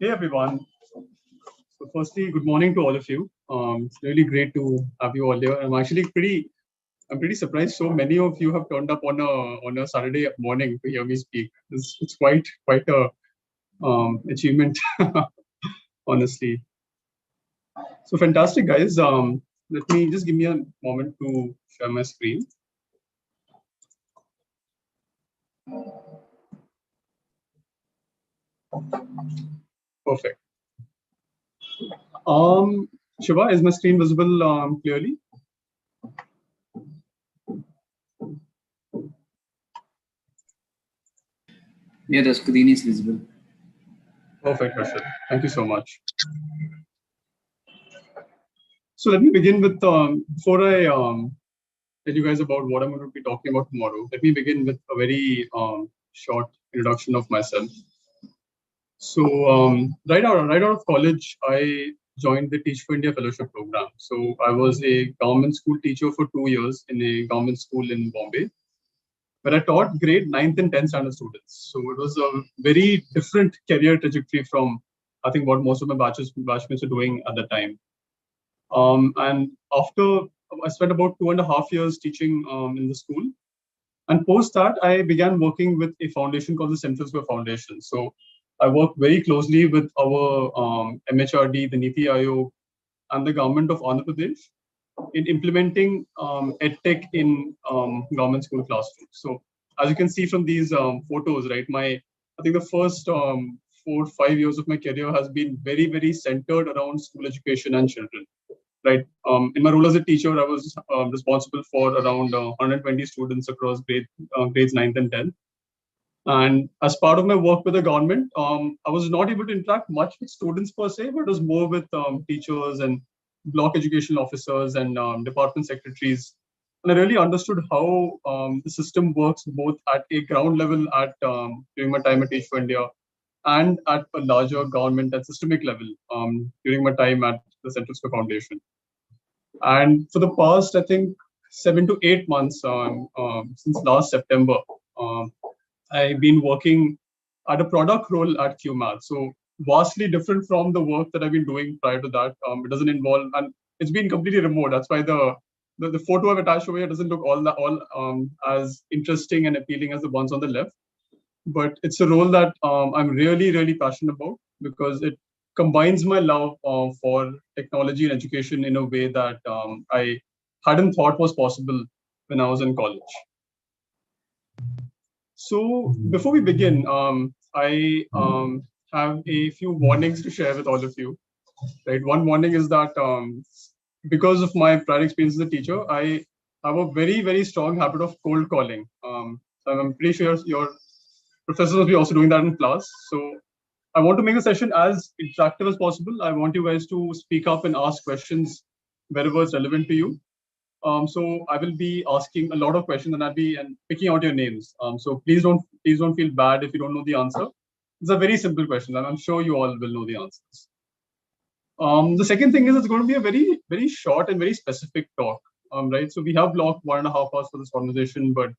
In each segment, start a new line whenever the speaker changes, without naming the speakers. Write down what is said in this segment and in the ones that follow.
Hey everyone. So firstly, good morning to all of you. It's really great to have you all here. I'm pretty surprised so many of you have turned up on a Saturday morning to hear me speak. It's quite a achievement, honestly. So fantastic, guys. Let me just give me a moment to share my screen. Perfect. Shiva, is my screen visible clearly?
Yeah, the screen is visible.
Perfect, Harshit. Thank you so much. So let me begin with before I tell you guys about what I'm going to be talking about tomorrow. Let me begin with a very short introduction of myself. So right out of college, I joined the Teach for India Fellowship Program. So I was a government school teacher for 2 years in a government school in Bombay, where I taught grade 9th and 10th standard students. So it was a very different career trajectory from I think what most of my batchmates were doing at the time. And after I spent about 2.5 years teaching in the school. And post that, I began working with a foundation called the Central Square Foundation. So I work very closely with our MHRD, the Niti Aayog, and the government of Andhra Pradesh in implementing EdTech in government school classrooms. So as you can see from these photos, right, I think the first 4 or 5 years of my career has been very centered around school education and children. Right. In my role as a teacher, I was responsible for around 120 students across grades 9th and 10th. And as part of my work with the government, I was not able to interact much with students per se, but it was more with teachers and block educational officers and department secretaries. And I really understood how the system works both at a ground level during my time at Teach for India and at a larger government and systemic level during my time at the Central Square Foundation. And for the past, I think, 7 to 8 months since last September, I've been working at a product role at QMath. So vastly different from the work that I've been doing prior to that. It doesn't involve, and it's been completely remote. That's why the photo I've attached over here doesn't look all as interesting and appealing as the ones on the left. But it's a role that I'm really passionate about because it combines my love for technology and education in a way that I hadn't thought was possible when I was in college. So before we begin, I have a few warnings to share with all of you. Right, one warning is that because of my prior experience as a teacher, I have a very strong habit of cold calling. So I'm pretty sure your professors will be also doing that in class. So I want to make the session as interactive as possible. I want you guys to speak up and ask questions wherever it's relevant to you. So I will be asking a lot of questions and I'll be picking out your names. So please don't feel bad if you don't know the answer. It's a very simple question and I'm sure you all will know the answers. The second thing is it's going to be a very short and very specific talk. Right. So we have blocked 1.5 hours for this conversation, but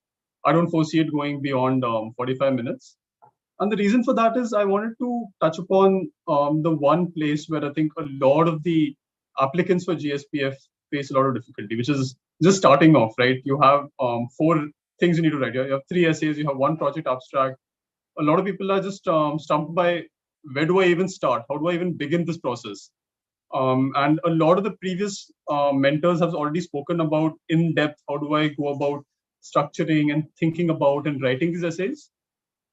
I don't foresee it going beyond 45 minutes. And the reason for that is I wanted to touch upon the one place where I think a lot of the applicants for JSPF face a lot of difficulty, which is just starting off, right? You have 4 things you need to write. You have 3 essays, you have 1 project abstract. A lot of people are just stumped by where do I even start? How do I even begin this process? And a lot of the previous mentors have already spoken about in depth, how do I go about structuring and thinking about and writing these essays?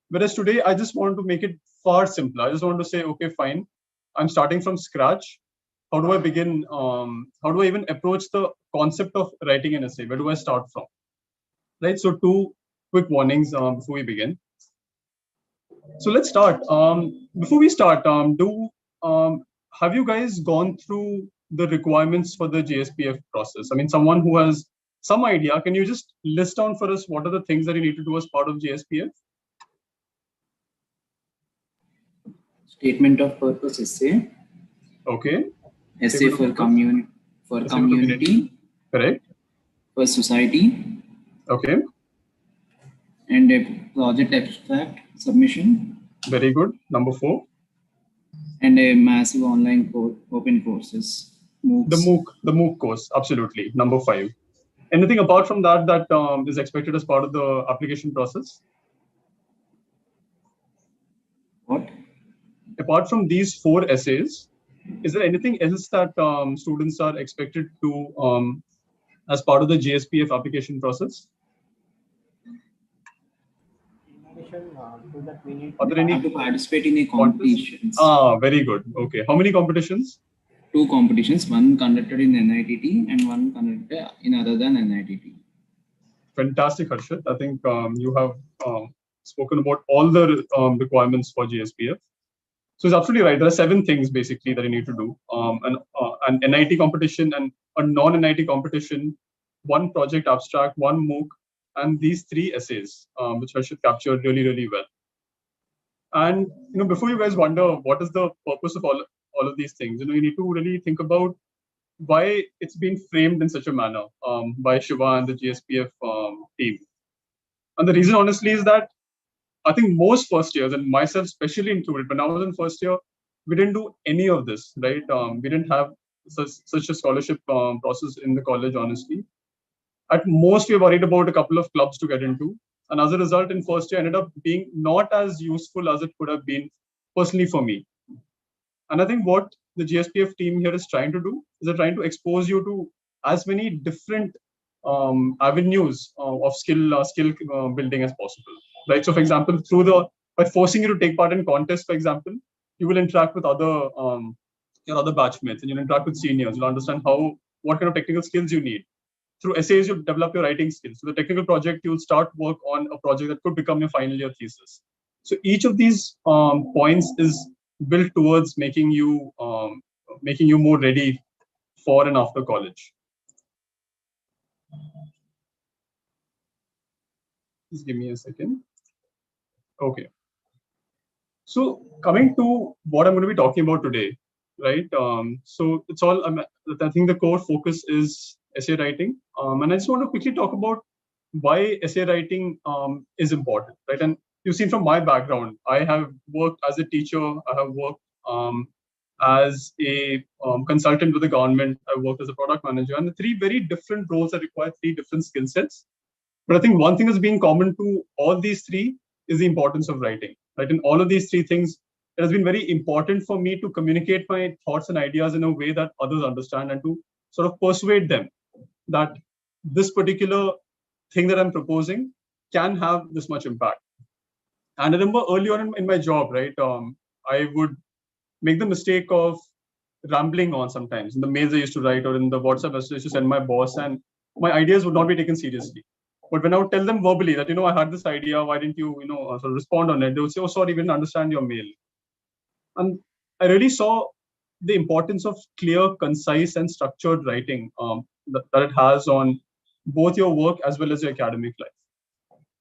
Whereas today, I just want to make it far simpler. I just want to say, okay, fine, I'm starting from scratch. How do I begin? How do I even approach the concept of writing an essay? Where do I start from? Right. So 2 quick warnings before we begin. So let's start. Before we start, have you guys gone through the requirements for the JSPF process? I mean, someone who has some idea, can you just list down for us what are the things that you need to do as part of JSPF?
Statement of purpose essay.
Okay.
Essay for community.
Correct.
For society.
Okay.
And a project abstract submission.
Very good. Number 4.
And a massive online open courses. MOOCs.
The MOOC course, absolutely. Number 5. Anything apart from that that is expected as part of the application process?
What?
Apart from these 4 essays, is there anything else that students are expected to as part of the JSPF application process?
Are there any to participate in a competitions?
Very good. Okay. How many competitions?
2 competitions, one conducted in NITT and one conducted in other than NITT.
Fantastic, Harshit. I think you have spoken about all the requirements for JSPF. So it's absolutely right. There are 7 things basically that you need to do. An NIT competition and a non-NIT competition, 1 project abstract, 1 MOOC, and these 3 essays, which Harshit captured really, really well. And before you guys wonder what is the purpose of all of these things, you need to really think about why it's been framed in such a manner by Shiva and the JSPF team. And the reason, honestly, is that I think most first years, and myself especially included, when I was in first year, we didn't do any of this, right? We didn't have such a scholarship process in the college, honestly. At most, we were worried about a couple of clubs to get into. And as a result, in first year, ended up being not as useful as it could have been personally for me. And I think what the JSPF team here is trying to do is they're trying to expose you to as many different avenues of skill building as possible, right? So, for example, by forcing you to take part in contests, for example, you will interact with other your other batchmates, and you'll interact with seniors. You'll understand what kind of technical skills you need. Through essays, you'll develop your writing skills. So the technical project, you'll start work on a project that could become your final year thesis. So each of these points is built towards making you more ready for and after college. Just give me a second. Okay. So coming to what I'm going to be talking about today, right? So it's all. I think the core focus is essay writing, and I just want to quickly talk about why essay writing is important, right? And you've seen from my background, I have worked as a teacher. I have worked as a consultant with the government. I worked as a product manager, and the 3 very different roles that require 3 different skill sets. But I think one thing that's being common to all these 3 is the importance of writing, right? In all of these 3 things, it has been very important for me to communicate my thoughts and ideas in a way that others understand and to sort of persuade them that this particular thing that I'm proposing can have this much impact. And I remember early on in my job, right, I would make the mistake of rambling on sometimes in the mails I used to write or in the WhatsApp messages I used to send my boss, and my ideas would not be taken seriously. But when I would tell them verbally that, I had this idea, why didn't you, sort of respond on it? They would say, oh, sorry, we didn't understand your mail. And I really saw the importance of clear, concise, and structured writing that it has on both your work as well as your academic life.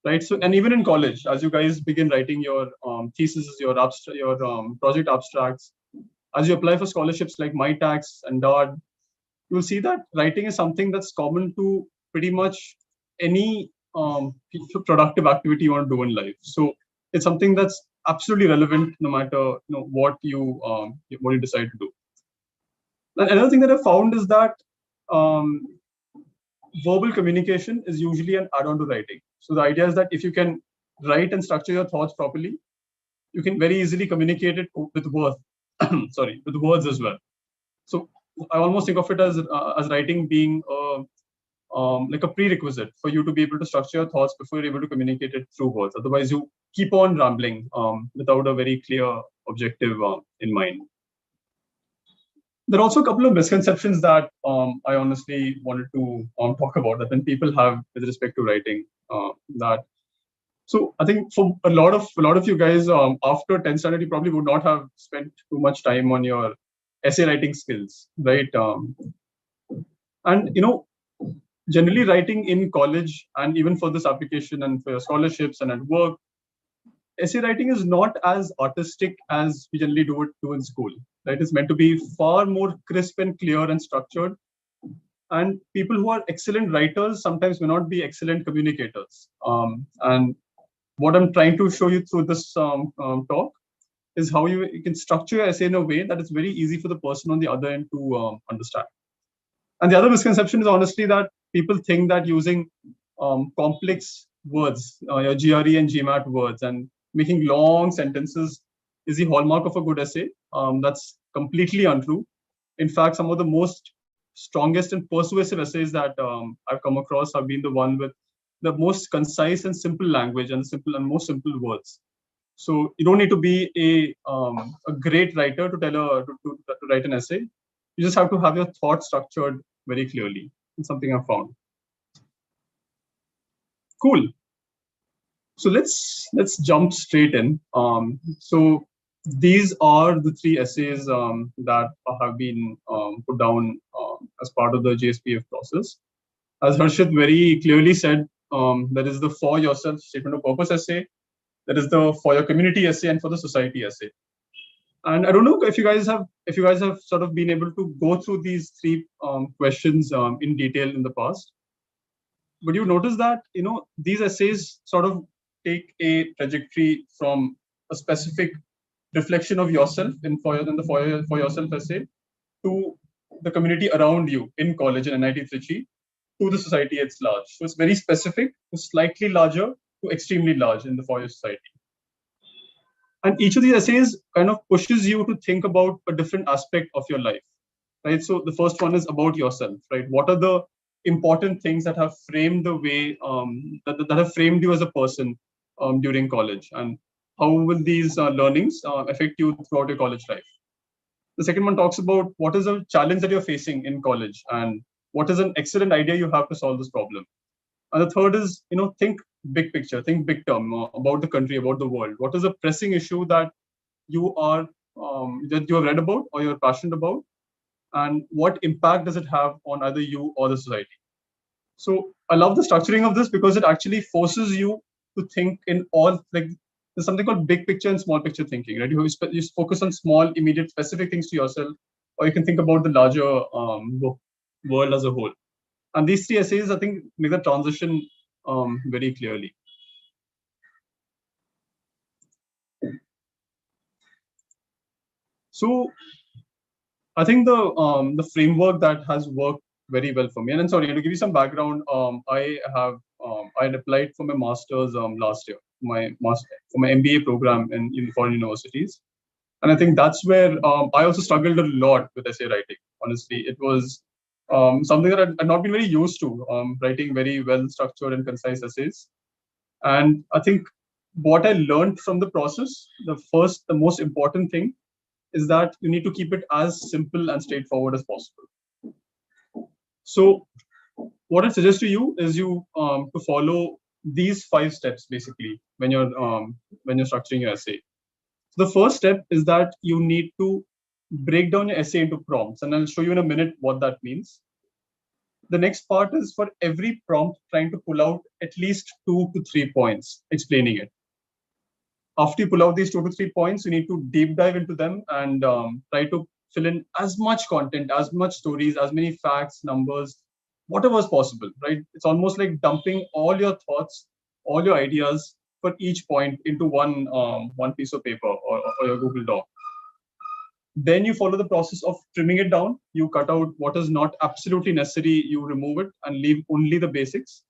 Right. So, and even in college, as you guys begin writing your theses, your project abstracts, as you apply for scholarships like MyTax and DARD, you'll see that writing is something that's common to pretty much any productive activity you want to do in life. So it's something that's absolutely relevant no matter what you decide to do. And another thing that I found is that verbal communication is usually an add-on to writing. So the idea is that if you can write and structure your thoughts properly, you can very easily communicate it with words. With words as well. So I almost think of it as writing being like a prerequisite for you to be able to structure your thoughts before you're able to communicate it through words. Otherwise, you keep on rambling without a very clear objective in mind. There are also a couple of misconceptions that I honestly wanted to talk about that when people have with respect to writing, that So I think for a lot of you guys, after 10th standard, you probably would not have spent too much time on your essay writing skills, right? And generally writing in college and even for this application and for your scholarships and at work, essay writing is not as artistic as we generally do in school, right? It's meant to be far more crisp and clear and structured. And people who are excellent writers sometimes may not be excellent communicators. And what I'm trying to show you through this talk is how you can structure your essay in a way that it's very easy for the person on the other end to understand. And the other misconception is honestly that people think that using complex words, your GRE and GMAT words, and making long sentences is the hallmark of a good essay. That's completely untrue. In fact, some of the most strongest and persuasive essays that I've come across have been the one with the most concise and simple language and most simple words. So you don't need to be a great writer to to write an essay. You just have to have your thoughts structured very clearly. It's something I've found. Cool. So let's jump straight in. So these are the three essays that have been put down as part of the JSPF process. As Harshit very clearly said, there is the for yourself statement of purpose essay, there is the for your community essay, and for the society essay. And I don't know if you guys have sort of been able to go through these three questions in detail in the past. But you notice that these essays sort of take a trajectory from a specific reflection of yourself in the for yourself essay to the community around you in college and NIT Trichy to the society at large. So it's very specific to slightly larger to extremely large in the for your society. And each of these essays kind of pushes you to think about a different aspect of your life, right? So the first one is about yourself, right? What are the important things that have framed the way that have framed you as a person during college, and how will these learnings affect you throughout your college life? The second one talks about what is a challenge that you're facing in college, and what is an excellent idea you have to solve this problem. And the third is, think big picture, think big term about the country, about the world. What is a pressing issue that you are that you have read about or you're passionate about, and what impact does it have on either you or the society? So I love the structuring of this because it actually forces you to think in all, like, there's something called big picture and small picture thinking, right? You focus on small, immediate, specific things to yourself, or you can think about the larger world as a whole. And these three essays, I think, make the transition very clearly. So I think the framework that has worked very well for me. And I'm sorry, to give you some background, I applied for my master's last year, for my MBA program in foreign universities. And I think that's where I also struggled a lot with essay writing. Honestly, it was something that I'd not been very used to, writing very well structured and concise essays. And I think what I learned from the process, the most important thing is that you need to keep it as simple and straightforward as possible. So what I suggest to you is to follow these 5 steps basically when you're structuring your essay. So the first step is that you need to break down your essay into prompts, and I'll show you in a minute what that means. The next part is for every prompt trying to pull out at least 2 to 3 points explaining it. After you pull out these 2 to 3 points, you need to deep dive into them and try to fill in as much content, as much stories, as many facts, numbers, whatever is possible, right? It's almost like dumping all your thoughts, all your ideas for each point into one piece of paper or your Google Doc. Then you follow the process of trimming it down. You cut out what is not absolutely necessary, you remove it and leave only the basics.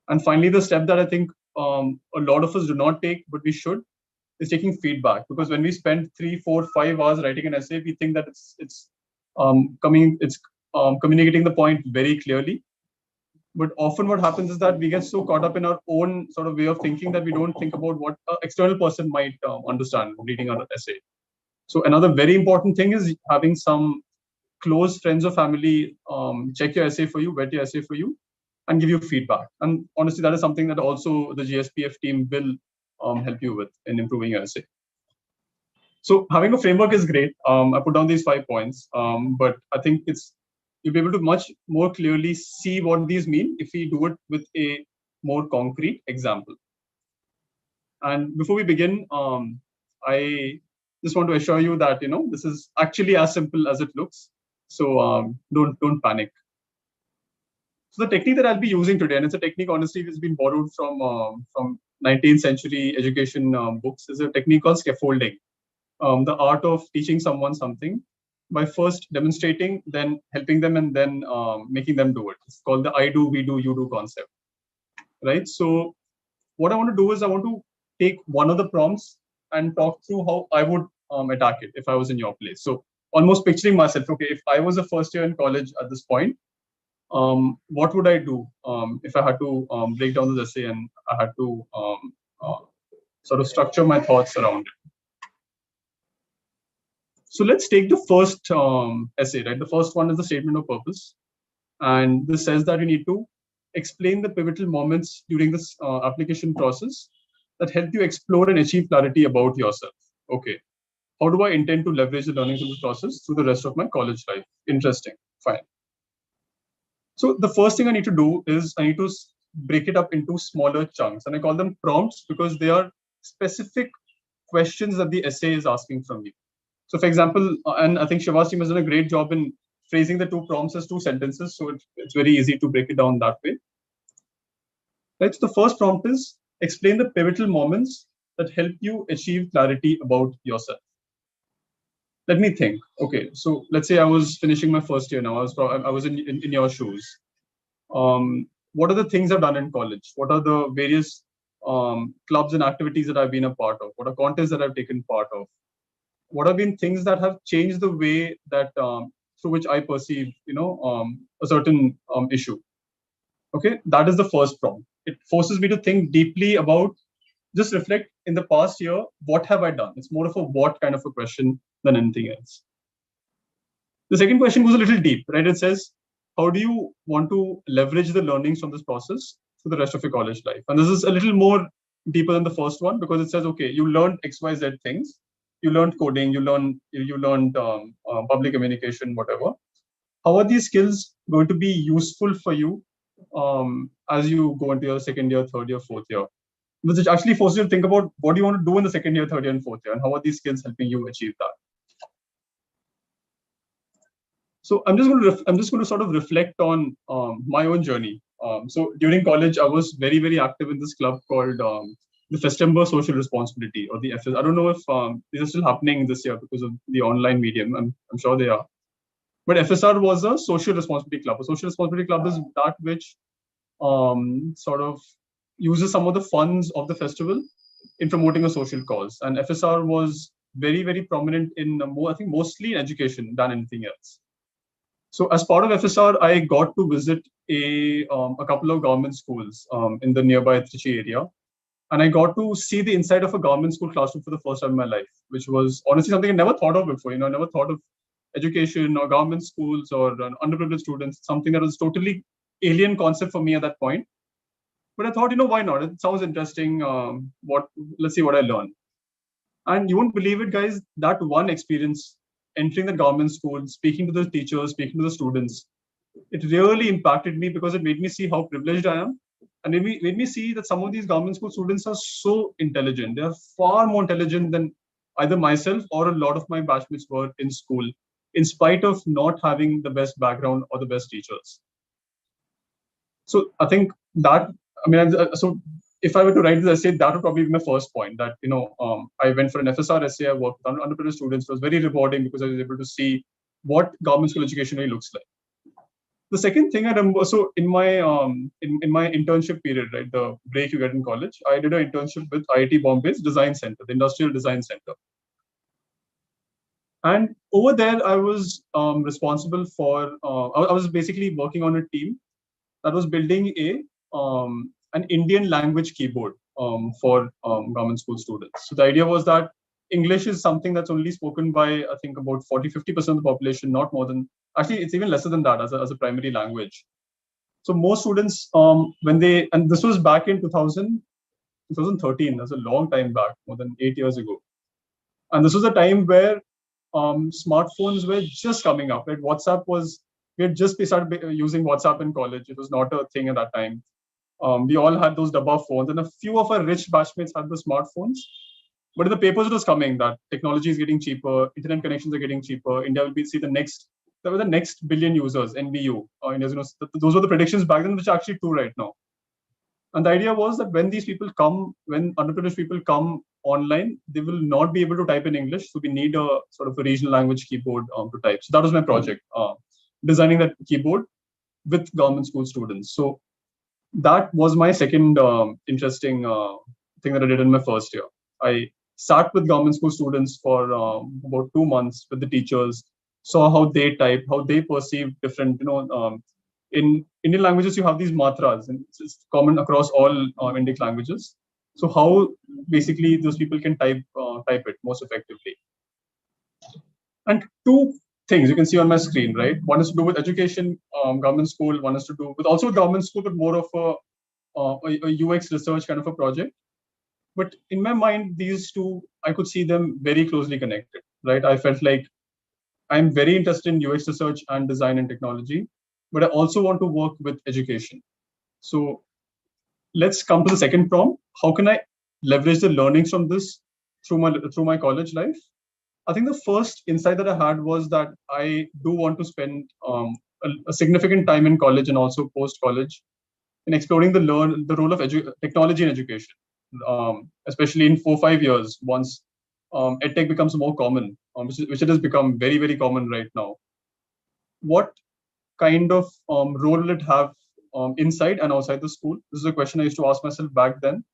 And finally, the step that I think a lot of us do not take, but we should, is taking feedback. Because when we spend 3, 4, 5 hours writing an essay, we think that it's communicating the point very clearly. But often what happens is that we get so caught up in our own sort of way of thinking that we don't think about what an external person might understand reading our essay. So another very important thing is having some close friends or family check your essay for you, vet your essay for you, and give you feedback. And honestly, that is something that also the JSPF team will help you with in improving your essay. So having a framework is great. I put down these 5 points, but I think you'll be able to much more clearly see what these mean if we do it with a more concrete example. And before we begin, I just want to assure you that this is actually as simple as it looks. So don't panic. So the technique that I'll be using today, and it's a technique honestly that's been borrowed from 19th century education books, is a technique called scaffolding. The art of teaching someone something by first demonstrating, then helping them, and then making them do it. It's called the I do, we do, you do concept, right? So what I want to do is I want to take one of the prompts and talk through how I would attack it if I was in your place. So almost picturing myself, okay, if I was a first year in college at this point, what would I do if I had to break down this essay and I had to sort of structure my thoughts around it. So let's take the first essay, right? The first one is the statement of purpose. And this says that you need to explain the pivotal moments during this application process that help you explore and achieve clarity about yourself. Okay, how do I intend to leverage the learnings of this process through the rest of my college life? Interesting, fine. So the first thing I need to do is I need to break it up into smaller chunks. And I call them prompts because they are specific questions that the essay is asking from you. So for example, and I think Shiva's team has done a great job in phrasing the 2 prompts as 2 sentences. So it's very easy to break it down that way. Right, so the first prompt is explain the pivotal moments that help you achieve clarity about yourself. Let me think. Okay, so let's say I was finishing my first year now. I was in your shoes. What are the things I've done in college? What are the various clubs and activities that I've been a part of? What are contests that I've taken part of? What have been things that have changed the way that through which I perceive, a certain issue? Okay, that is the first prompt. It forces me to think deeply about, just reflect in the past year, what have I done? It's more of a what kind of a question than anything else. The second question goes a little deep, right? It says, how do you want to leverage the learnings from this process for the rest of your college life? And this is a little more deeper than the first one because it says, okay, you learned XYZ things. You learned coding, you learned public communication, whatever. How are these skills going to be useful for you as you go into your second year, third year, fourth year? Which actually forces you to think about what do you want to do in the second year, third year, and fourth year, and how are these skills helping you achieve that? So I'm just going to sort of reflect on my own journey. So during college, I was very, very active in this club called the Festember Social Responsibility, or the FS. I don't know if these are still happening this year because of the online medium. I'm sure they are. But FSR was a social responsibility club. A social responsibility club is that which sort of uses some of the funds of the festival in promoting a social cause. And FSR was very, very prominent in, I think, mostly in education than anything else. So as part of FSR, I got to visit a couple of government schools in the nearby Trichy area. And I got to see the inside of a government school classroom for the first time in my life, which was honestly something I never thought of before. I never thought of education or government schools or underprivileged students, something that was totally alien concept for me at that point. But I thought, why not? It sounds interesting. Let's see what I learned. And you won't believe it, guys, that one experience, entering the government school, speaking to the teachers, speaking to the students, it really impacted me because it made me see how privileged I am. And it made me see that some of these government school students are so intelligent. They are far more intelligent than either myself or a lot of my batchmates were in school, in spite of not having the best background or the best teachers. So I think that, so if I were to write this essay, that would probably be my first point, that, I went for an FSR essay, I worked with underprivileged students. It was very rewarding because I was able to see what government school education really looks like. The second thing I remember, so in my internship period, right, the break you get in college, I did an internship with IIT Bombay's Design Center, the Industrial Design Center. And over there, I was responsible for, I was basically working on a team that was building an Indian language keyboard for government school students. So the idea was that English is something that's only spoken by, I think, about 40-50% of the population, not more than, actually, it's even lesser than that as a primary language. So most students, and this was back in 2013, that's a long time back, more than 8 years ago. And this was a time where smartphones were just coming up. Right? We had just started using WhatsApp in college. It was not a thing at that time. We all had those dabba phones, and a few of our rich batchmates had the smartphones. But in the papers, it was coming that technology is getting cheaper, internet connections are getting cheaper. India will be there were the next billion users, NBU. Those were the predictions back then, which are actually true right now. And the idea was that when underprivileged people come online, they will not be able to type in English. So we need a sort of a regional language keyboard to type. So that was my project, designing that keyboard with government school students. So that was my second interesting thing that I did in my first year. I sat with government school students for about 2 months with the teachers, saw how they type, how they perceive different, in Indian languages, you have these matras, and it's common across all Indic languages. So how basically those people can type it most effectively. And two things you can see on my screen, right? One is to do with education, government school. One is to do with also government school, but more of a UX research kind of a project. But in my mind, these two, I could see them very closely connected, right? I felt like I'm very interested in UX research and design and technology, but I also want to work with education. So let's come to the second prompt. How can I leverage the learnings from this through my college life? I think the first insight that I had was that I do want to spend a significant time in college and also post college in exploring the role of technology in education, especially in 4-5 years once edtech becomes more common, which it has become very, very common right now. What kind of role will it have inside and outside the school? This is a question I used to ask myself back then.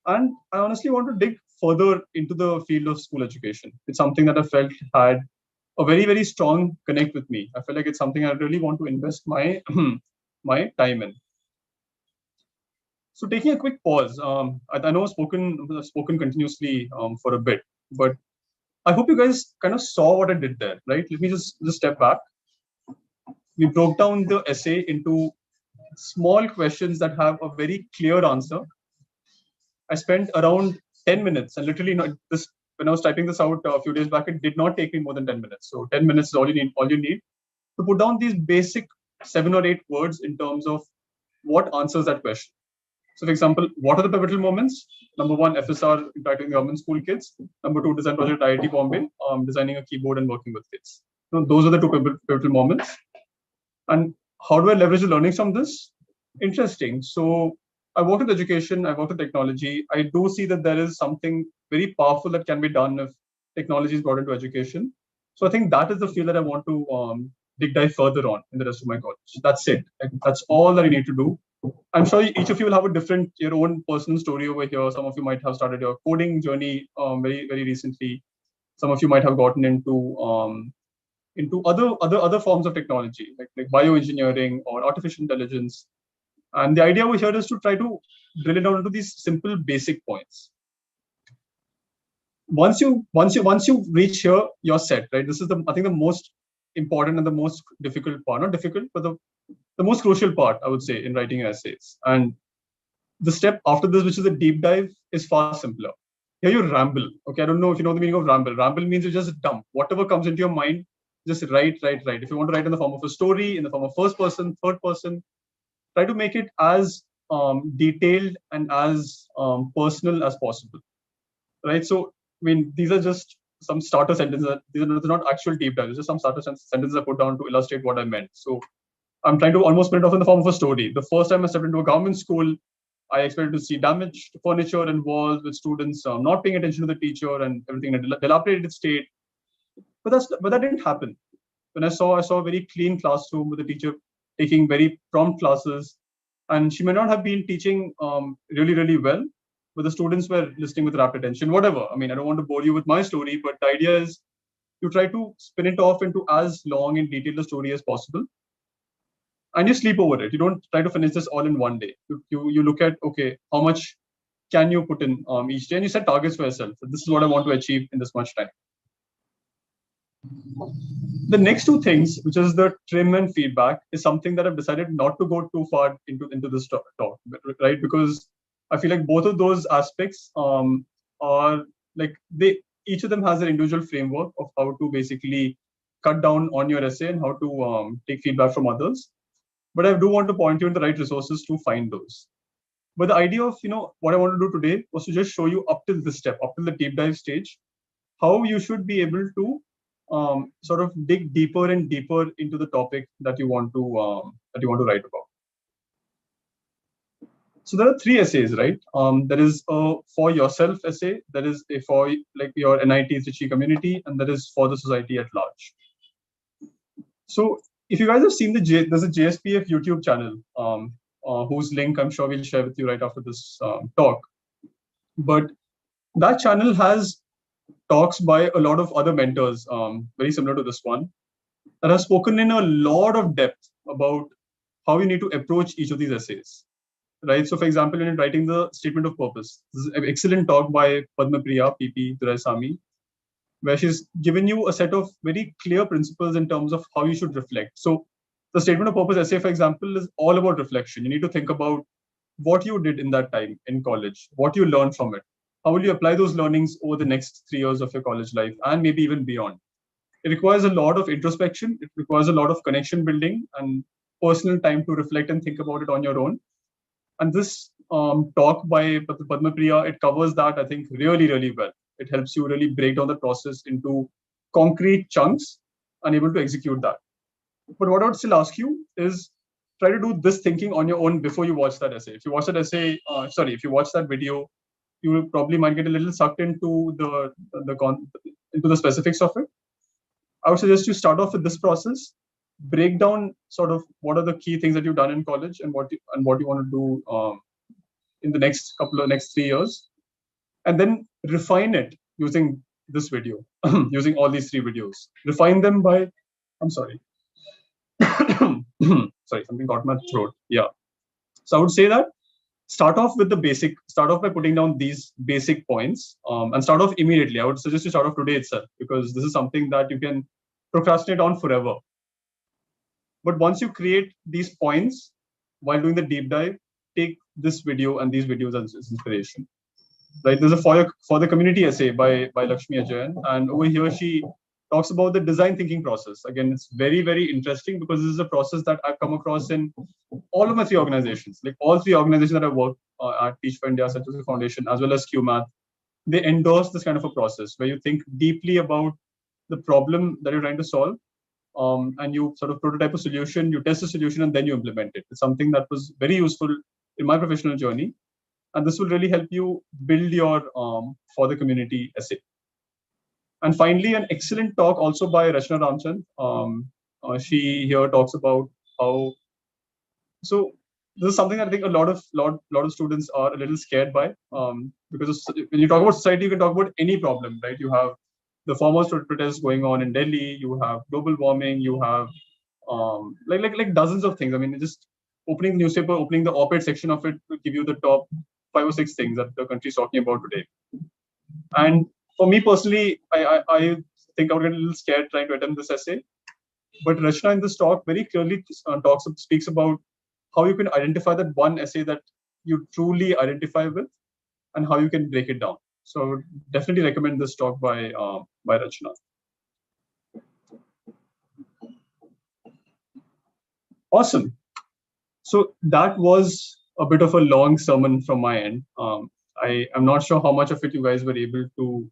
And I honestly want to dig further into the field of school education. It's something that I felt had a very, very strong connect with me. I feel like it's something I really want to invest my my time in. So taking a quick pause, I know I've spoken continuously for a bit, but I hope you guys kind of saw what I did there, right? Let me just step back. We broke down the essay into small questions that have a very clear answer. I spent around 10 minutes, and literally when I was typing this out a few days back, it did not take me more than 10 minutes. So 10 minutes is all you need to put down these basic 7 or 8 words in terms of what answers that question. So, for example, what are the pivotal moments? Number 1, FSR, interacting with government school kids. Number 2, design project IIT Bombay, designing a keyboard and working with kids. Those are the 2 pivotal moments. And how do I leverage the learnings from this? Interesting. So I work with education, I work with technology. I do see that there is something very powerful that can be done if technology is brought into education. So I think that is the field that I want to dive further on in the rest of my college. That's it. That's all that I need to do. I'm sure each of you will have your own personal story over here. Some of you might have started your coding journey very, very recently. Some of you might have gotten into other forms of technology, like bioengineering or artificial intelligence. And the idea over here is to try to drill it down into these simple basic points. Once you reach here, you're set, right? This is I think the most important and the most difficult part. Not difficult, but the most crucial part, I would say, in writing essays. And the step after this, which is a deep dive, is far simpler. Here you ramble. Okay, I don't know if you know the meaning of ramble. Ramble means you just dump whatever comes into your mind. Just write. If you want to write in the form of a story, in the form of first person, third person, try to make it as detailed and as personal as possible, right? So, I mean, these are just some starter sentences. These are not actual deep dives. These are some starter sentences I put down to illustrate what I meant. So I'm trying to almost put it off in the form of a story. The first time I stepped into a government school, I expected to see damaged furniture and walls with students not paying attention to the teacher and everything in a dilapidated state. But that didn't happen. When I saw a very clean classroom with the teacher taking very prompt classes, and she may not have been teaching really, really well, but the students were listening with rapt attention. Whatever. I mean, I don't want to bore you with my story, but the idea is you try to spin it off into as long and detailed a story as possible, and you sleep over it. You don't try to finish this all in one day. You look at, okay, how much can you put in each day, and you set targets for yourself. So this is what I want to achieve in this much time. The next two things, which is the trim and feedback, is something that I've decided not to go too far into this talk, right? Because I feel like both of those aspects are like each of them has an individual framework of how to basically cut down on your essay and how to take feedback from others. But I do want to point you in the right resources to find those. But the idea of what I want to do today was to just show you up till this step, up till the deep dive stage, how you should be able to sort of dig deeper and deeper into the topic that you want to write about. So there are three essays, right? There is a for yourself essay, there is a for like your NIT Trichy community, and there is for the society at large. So if you guys have seen there's a JSPF YouTube channel, whose link I'm sure we'll share with you right after this talk. But that channel has talks by a lot of other mentors, very similar to this one, that have spoken in a lot of depth about how you need to approach each of these essays, right? So, for example, in writing the statement of purpose, this is an excellent talk by Padma Priya, PP Duraisamy, where she's given you a set of very clear principles in terms of how you should reflect. So, the statement of purpose essay, for example, is all about reflection. You need to think about what you did in that time in college, what you learned from it. How will you apply those learnings over the next 3 years of your college life and maybe even beyond? It requires a lot of introspection. It requires a lot of connection building and personal time to reflect and think about it on your own. And this talk by Padma Priya, it covers that, I think, really, really well. It helps you really break down the process into concrete chunks and able to execute that. But what I would still ask you is try to do this thinking on your own before you watch that essay. If you watch that essay, if you watch that video, you probably might get a little sucked into the specifics of it. I would suggest you start off with this process, break down sort of what are the key things that you've done in college and what you want to do in the next 3 years, and then refine it using this video, using all these 3 videos. Refine them by, I'm sorry, sorry, something got my throat. Yeah. So I would say that start off by putting down these basic points, and start off immediately. I would suggest you start off today itself, because this is something that you can procrastinate on forever. But once you create these points while doing the deep dive, take this video and these videos as inspiration. Right? There's a for the community essay by Lakshmi Ajayan, and over here she talks about the design thinking process. Again, it's very, very interesting because this is a process that I've come across in all of my 3 organizations. Like all 3 organizations that I work at, Teach for India, Central Foundation, as well as QMath, they endorse this kind of a process where you think deeply about the problem that you're trying to solve, and you sort of prototype a solution, you test a solution, and then you implement it. It's something that was very useful in my professional journey. And this will really help you build your for the community essay. And finally, an excellent talk also by Rachna Ramchand. She here talks about how. So this is something that I think a lot of students are a little scared by, because when you talk about society, you can talk about any problem, right? You have the farmers' protests going on in Delhi. You have global warming. You have like dozens of things. I mean, just opening the newspaper, opening the op-ed section of it will give you the top 5 or 6 things that the country is talking about today. And for me personally, I think I would get a little scared trying to attempt this essay. But Rachna in this talk very clearly speaks about how you can identify that one essay that you truly identify with and how you can break it down. So I would definitely recommend this talk by Rachna. Awesome. So that was a bit of a long sermon from my end. I'm not sure how much of it you guys were able to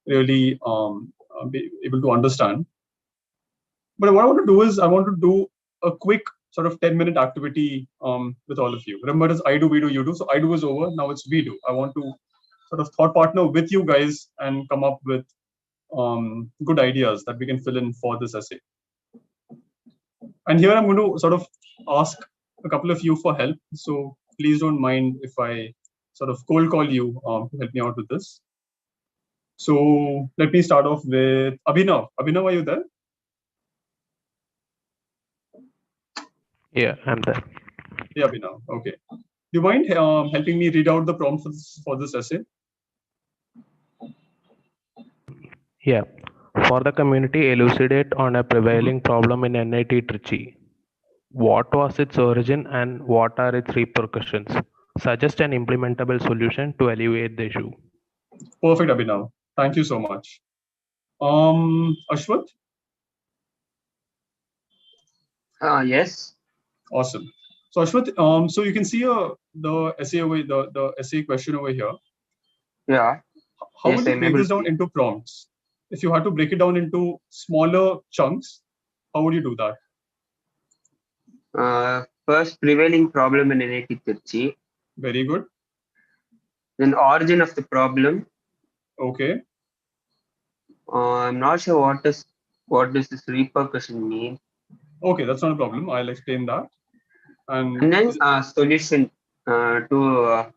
really be able to understand. But what I want to do is I want to do a quick sort of 10-minute activity with all of you. Remember, it's I do, we do, you do. So I do is over. Now it's we do. I want to sort of thought partner with you guys and come up with good ideas that we can fill in for this essay. And here I'm going to sort of ask a couple of you for help. So please don't mind if I sort of cold call you to help me out with this. So let me start off with Abhinav. Abhinav, are you there?
Yeah, I'm there.
Yeah, Abhinav. Okay. Do you mind helping me read out the prompt for this essay?
Yeah. For the community, elucidate on a prevailing problem in NIT Trichy. What was its origin and what are its repercussions? Suggest an implementable solution to alleviate the issue.
Perfect, Abhinav. Thank you so much. Ashwath?
Yes.
Awesome. So Ashwath, so you can see the essay over the essay question over here.
Yeah.
How
Yes,
would you
I'm
break
able
this
to
down
see.
into prompts? If you had to break it down into smaller chunks, how would you do that?
First, prevailing problem in NIT Trichy.
Very good.
Then origin of the problem.
Okay.
I'm not sure what does this repercussion mean.
Okay, that's not a problem. I'll explain that.
And then solution to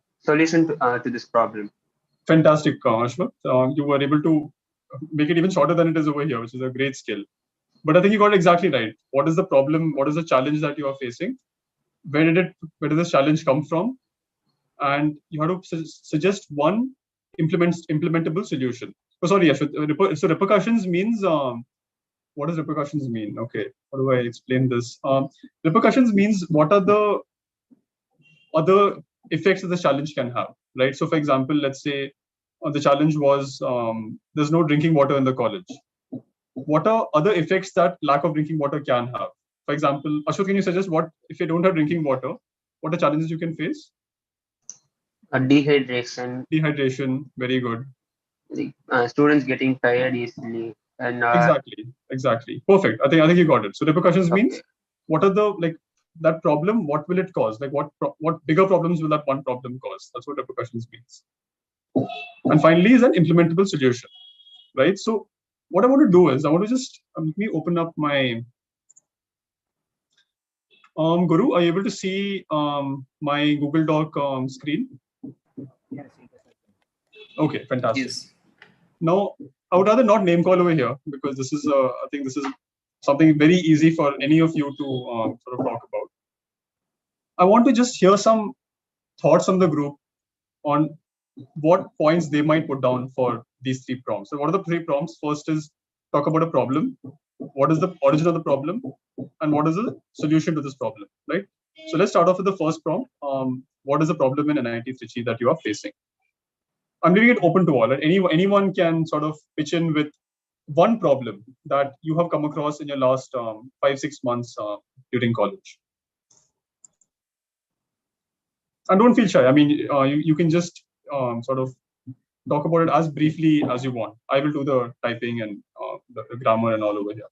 this problem.
Fantastic, Ashwath. You were able to make it even shorter than it is over here, which is a great skill. But I think you got it exactly right. What is the problem? What is the challenge that you are facing? Where did this challenge come from? And you have to suggest one implementable solution. Oh, sorry, Ashwath. So repercussions means what does repercussions mean? Okay, how do I explain this? Repercussions means what are the other effects that the challenge can have, right? So, for example, let's say the challenge was there's no drinking water in the college. What are other effects that lack of drinking water can have? For example, Ashok, can you suggest what if you don't have drinking water, what are challenges you can face?
Dehydration.
Dehydration, very good.
Students getting tired easily. And
exactly. Perfect. I think you got it. So repercussions
okay.
means what are the that problem? What will it cause? Like what bigger problems will that one problem cause? That's what repercussions means. And finally, is an implementable solution, right? So what I want to do is I want to just let me open up my Guru. Are you able to see my Google Doc screen?
Yes.
Okay, fantastic.
Yes.
Now, I would rather not name call over here because this is, I think this is something very easy for any of you to sort of talk about. I want to just hear some thoughts from the group on what points they might put down for these three prompts. So what are the three prompts? First is talk about a problem. What is the origin of the problem? And what is the solution to this problem, right? So let's start off with the first prompt. What is the problem in NIT Trichy that you are facing? I'm leaving it open to all. Right? Anyone can sort of pitch in with one problem that you have come across in your last 5-6 months during college. And don't feel shy. I mean, you can just sort of talk about it as briefly as you want. I will do the typing and the grammar and all over here.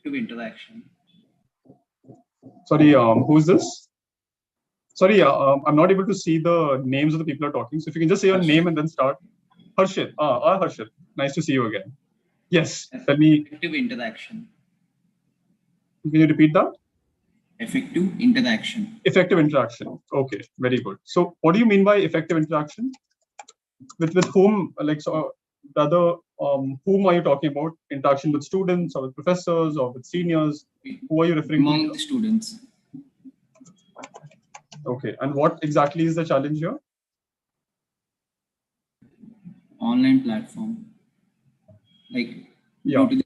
Effective interaction.
Sorry, who's this? Sorry, I'm not able to see the names of the people who are talking. So if you can just say your name and then start. Harshit. Harshit. Nice to see you again. Yes. Tell me.
Effective interaction.
Can you repeat that?
Effective interaction.
Effective interaction. Okay, very good. So what do you mean by effective interaction? With whom, like, so rather, whom are you talking about? Interaction with students or with professors or with seniors? Who are you referring to?
Among the students.
Okay, and what exactly is the challenge here?
Online platform. Like, due to the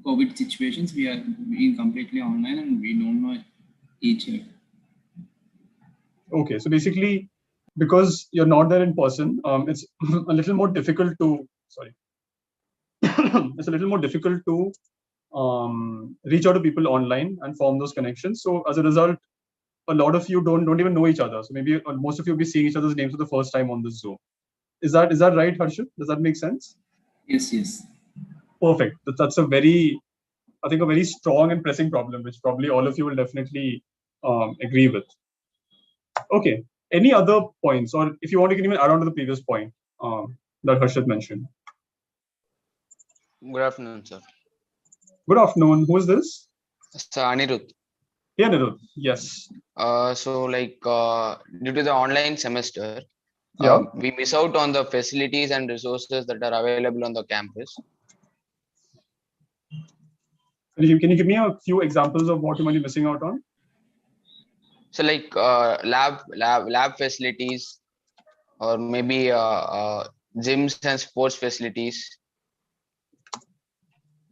COVID situations, we are being completely online and we don't know each other.
Okay, so basically, because you're not there in person, it's a little more difficult to, it's a little more difficult to reach out to people online and form those connections. So as a result, a lot of you don't even know each other. So maybe most of you will be seeing each other's names for the first time on this Zoom. Is that right, Harshit? Does that make sense?
Yes.
Perfect. That's a very strong and pressing problem, which probably all of you will definitely agree with. Okay. Any other points, or if you want, you can even add on to the previous point that Harshit mentioned.
Good afternoon, sir.
Good afternoon. Who is this?
Sir, Anirudh.
Yeah, Anirudh. Yes.
So, like, due to the online semester,
yeah,
we miss out on the facilities and resources that are available on the campus.
Can you give me a few examples of what you might be missing out on?
So, like, lab facilities, or maybe gyms and sports facilities.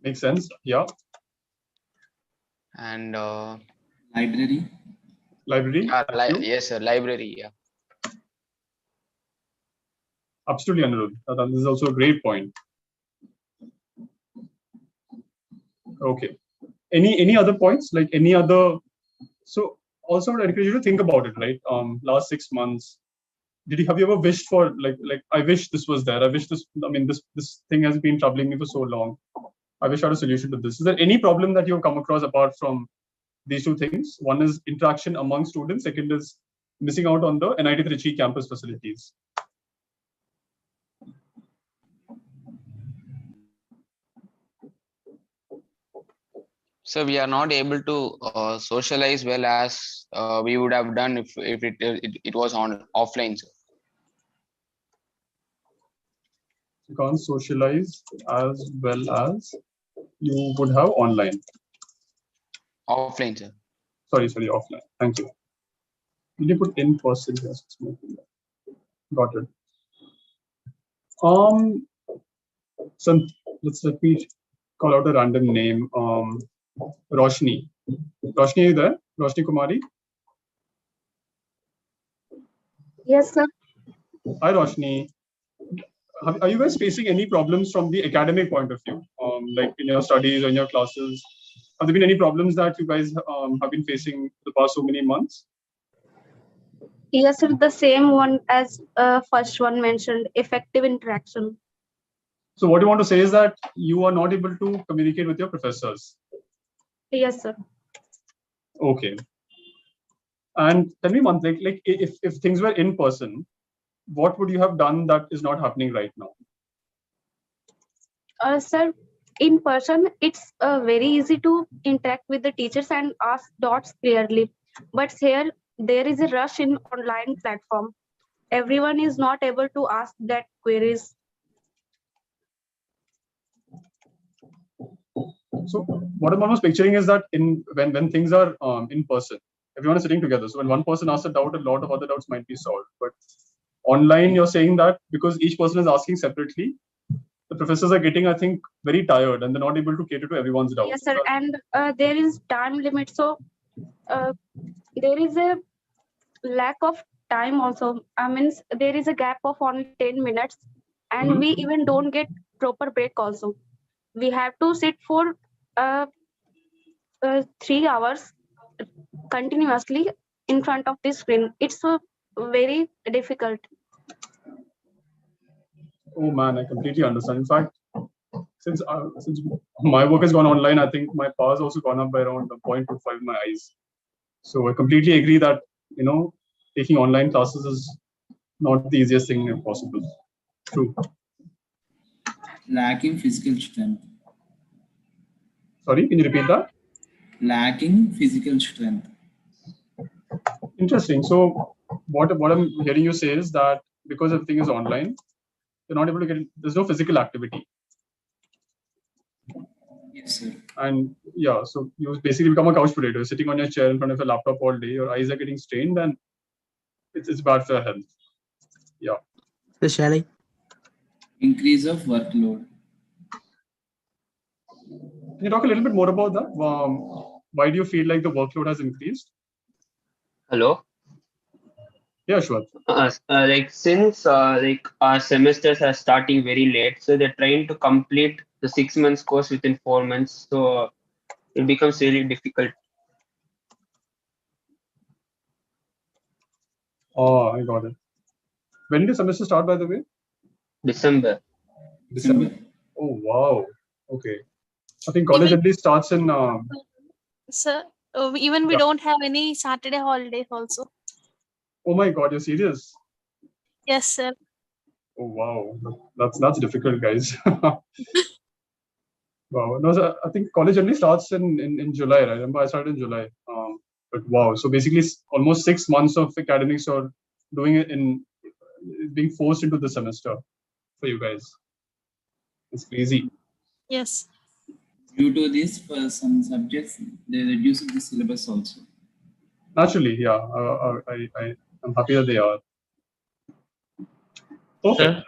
Makes sense. Yeah.
And
library.
Library.
yeah, yes, sir. Library. Yeah.
Absolutely, Anirudh. This is also a great point. Okay. Any other points? Like any other? So also, I would encourage you to think about it. Right. Last 6 months, have you ever wished for like I wish this was there. I wish this. I mean, this thing has been troubling me for so long. I wish I had a solution to this. Is there any problem that you've come across apart from these two things? One is interaction among students. Second is missing out on the NIT Trichy campus facilities.
So we are not able to socialize well as we would have done if it was on offline. Sir.
You can't socialize as well as you would have online.
Offline, sir.
Sorry, offline. Thank you. Did you put in person? Yes. Got it. So let me call out a random name. Roshni. Roshni, are you there? Roshni Kumari?
Yes, sir.
Hi, Roshni. Are you guys facing any problems from the academic point of view? Like in your studies or in your classes? Have there been any problems that you guys have been facing the past so many months?
Yes, sir. The same one as first one mentioned, effective interaction.
So what you want to say is that you are not able to communicate with your professors?
Yes, sir.
Okay. And tell me one thing, like if things were in person, what would you have done that is not happening right now?
Sir, in person, it's very easy to interact with the teachers and ask doubts clearly. But here, there is a rush in online platform. Everyone is not able to ask that queries.
So what I'm almost picturing is that when things are in person, everyone is sitting together. So when one person asks a doubt, a lot of other doubts might be solved. But online, you're saying that because each person is asking separately, the professors are getting, I think, very tired and they're not able to cater to everyone's doubts.
Yes, sir. And there is time limit. So there is a lack of time also. I mean, there is a gap of only 10 minutes and we even don't get proper break also. We have to sit for 3 hours continuously in front of the screen. It's very difficult.
Oh man, I completely understand. In fact, since my work has gone online, I think my power has also gone up by around 0.25 in my eyes. So I completely agree that taking online classes is not the easiest thing possible. True.
Lacking physical strength.
Sorry, can you repeat that?
Lacking physical strength.
Interesting. So what I'm hearing you say is that because everything is online, you're not able to get, there's no physical activity.
Yes, sir.
And yeah, so you basically become a couch potato. You're sitting on your chair in front of a laptop all day, your eyes are getting strained and it's bad for your health. Yeah.
Shall
Increase of workload.
Can you talk a little bit more about that? Why do you feel like the workload has increased?
Hello.
Yeah, sure.
Since our semesters are starting very late, so they're trying to complete the 6 months course within 4 months. So it becomes really difficult.
Oh, I got it. When did the semester start, by the way?
December.
Oh, wow. Okay. I think college at least starts in...
Sir, even we don't have any Saturday holidays also.
Oh my God, you're serious?
Yes, sir.
Oh, wow. That's difficult, guys. Wow. No, so I think college only starts in July. I remember I started in July. But wow. So basically almost 6 months of academics or doing it being forced into the semester for you guys. It's crazy.
Yes.
Due to this, for some subjects, they reduce the syllabus also.
Naturally, yeah. I'm happy that they are. Perfect.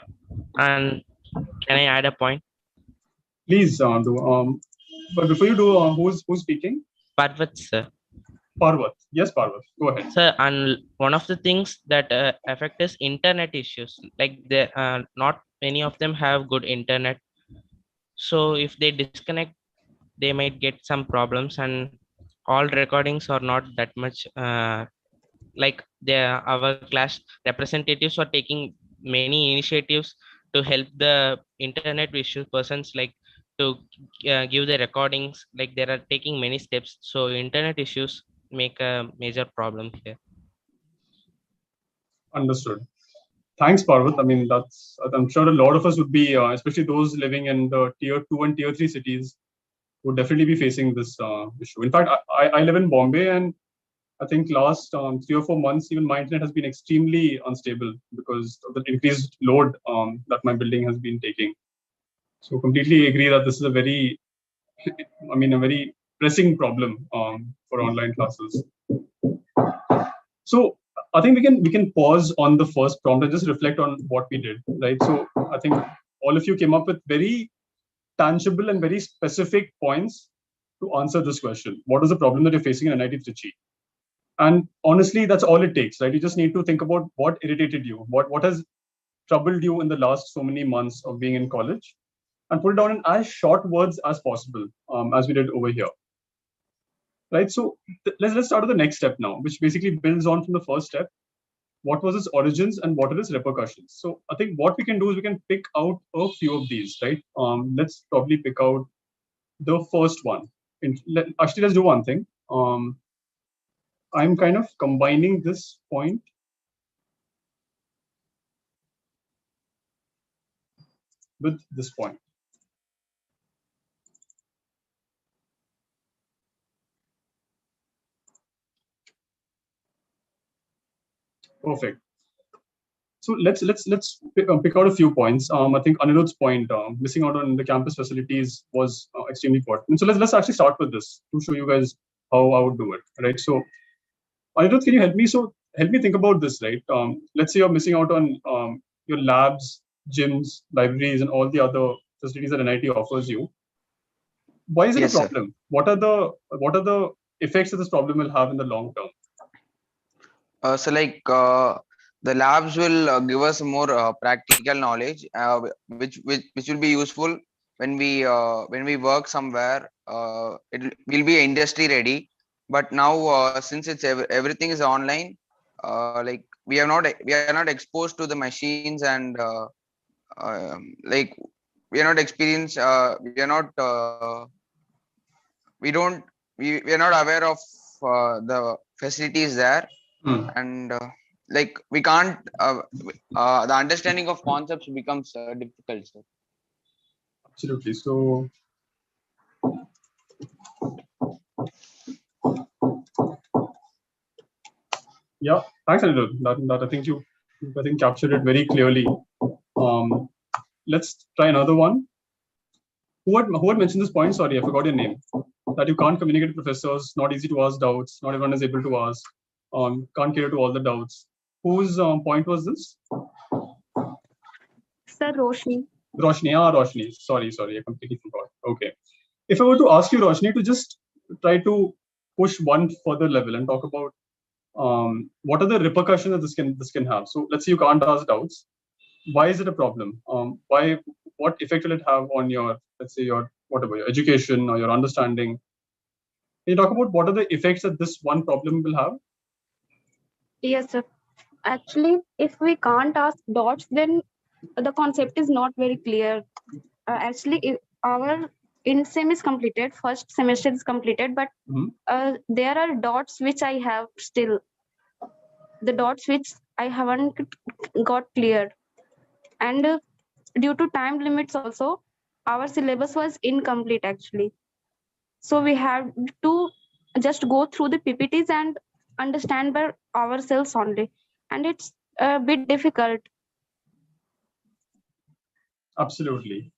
And can I add a point?
Please do. But before you do, who's speaking?
Parvat, sir.
Parvat. Yes, Parvat. Go ahead.
Sir, and one of the things that affect is internet issues. Like not many of them have good internet. So if they disconnect, they might get some problems, and all recordings are not that much like our class representatives are taking many initiatives to help the internet issue persons, like to give the recordings, like they are taking many steps. So internet issues make a major problem here.
Understood. Thanks, Parvat. I mean, I'm sure a lot of us would be, especially those living in the tier 2 and tier 3 cities, would definitely be facing this issue. In fact, I live in Bombay, and I think last 3 or 4 months, even my internet has been extremely unstable because of the increased load that my building has been taking. So completely agree that this is a very pressing problem for online classes. So I think we can pause on the first prompt and just reflect on what we did, right? So I think all of you came up with very tangible and very specific points to answer this question. What is the problem that you're facing in NIT Trichy? And honestly, that's all it takes, right? You just need to think about what irritated you, what has troubled you in the last so many months of being in college, and put it down in as short words as possible, as we did over here. Right. So let's start with the next step now, which basically builds on from the first step. What was its origins and what are its repercussions? So I think what we can do is we can pick out a few of these, right? Let's probably pick out the first one. Actually, let's do one thing. I'm kind of combining this point with this point. Perfect. So let's pick out a few points. I think Anirudh's point, missing out on the campus facilities, was extremely important. So let's actually start with this to show you guys how I would do it. Right. So Anirudh, can you help me? So help me think about this. Right. Let's say you're missing out on your labs, gyms, libraries, and all the other facilities that NIT offers you. Why is it a problem? Sir. What are the effects that this problem will have in the long term?
The labs will give us more practical knowledge, which will be useful when we work somewhere. It will be industry ready. But now, since everything is online, like we are not exposed to the machines, and like we are not experienced. We are not aware of the facilities there. And like we can't the understanding of concepts becomes difficult, sir.
Absolutely. So yeah, thanks, Anirudh. That I think captured it very clearly. Let's try another one. Who had mentioned this point? Sorry, I forgot your name. That you can't communicate with professors, not easy to ask doubts, not everyone is able to ask. Can't cater to all the doubts. Whose point was this?
Sir, Roshni.
Roshni. Sorry, I completely forgot. Okay. If I were to ask you, Roshni, to just try to push one further level and talk about what are the repercussions that this can have. So let's say you can't ask doubts. Why is it a problem? What effect will it have on your, let's say, your education or your understanding? Can you talk about what are the effects that this one problem will have?
Yes, sir. Actually, if we can't ask dots, then the concept is not very clear. Actually, our in-sem is completed, first semester is completed, but there are dots which I have still. The dots which I haven't got cleared. And due to time limits also, our syllabus was incomplete actually. So we have to just go through the PPTs and understand by ourselves only. And it's a bit difficult.
Absolutely.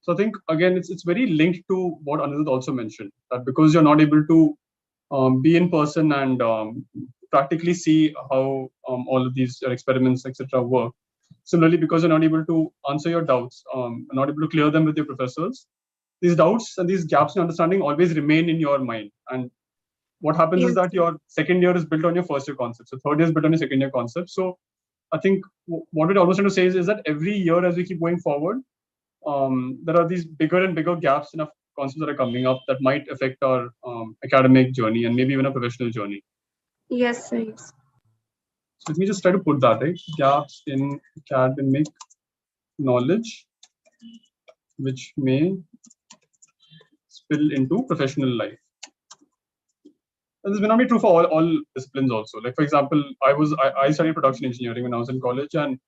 So I think, again, it's very linked to what Anirudh also mentioned, that because you're not able to be in person and practically see how all of these experiments, etc., work, Similarly, because you're not able to answer your doubts, not able to clear them with your professors, these doubts and these gaps in understanding always remain in your mind. And what happens is that your second year is built on your first year concept. So third year is built on your second year concept. So I think what we're almost trying to say is that every year as we keep going forward, there are these bigger and bigger gaps in our concepts that are coming up that might affect our academic journey and maybe even a professional journey.
Yes, yes.
So let me just try to put that, right? Gaps in academic knowledge, which may spill into professional life. And this may not be true for all disciplines also. Like, for example, I studied production engineering when I was in college, and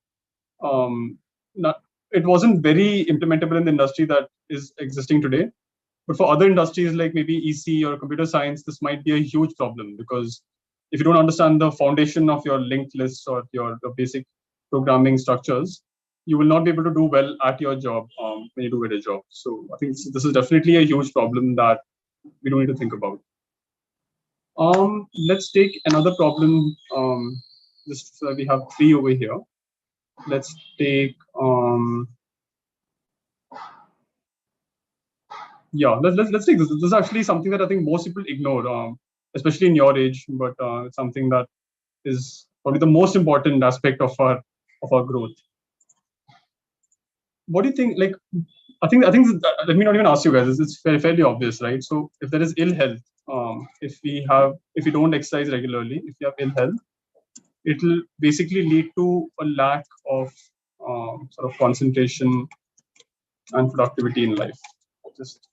it wasn't very implementable in the industry that is existing today. But for other industries like maybe EC or computer science, this might be a huge problem, because if you don't understand the foundation of your linked lists or your basic programming structures, you will not be able to do well at your job when you do get a job. So I think this is definitely a huge problem that we don't need to think about. Let's take another problem. Just we have 3 over here. Let's take let's take this. This is actually something that I think most people ignore, especially in your age, but it's something that is probably the most important aspect of our growth. What do you think? Like, I think let me not even ask you guys. It's fairly obvious, right? So if there is ill health, if we don't exercise regularly, if you have ill health, it will basically lead to a lack of sort of concentration and productivity in life. Just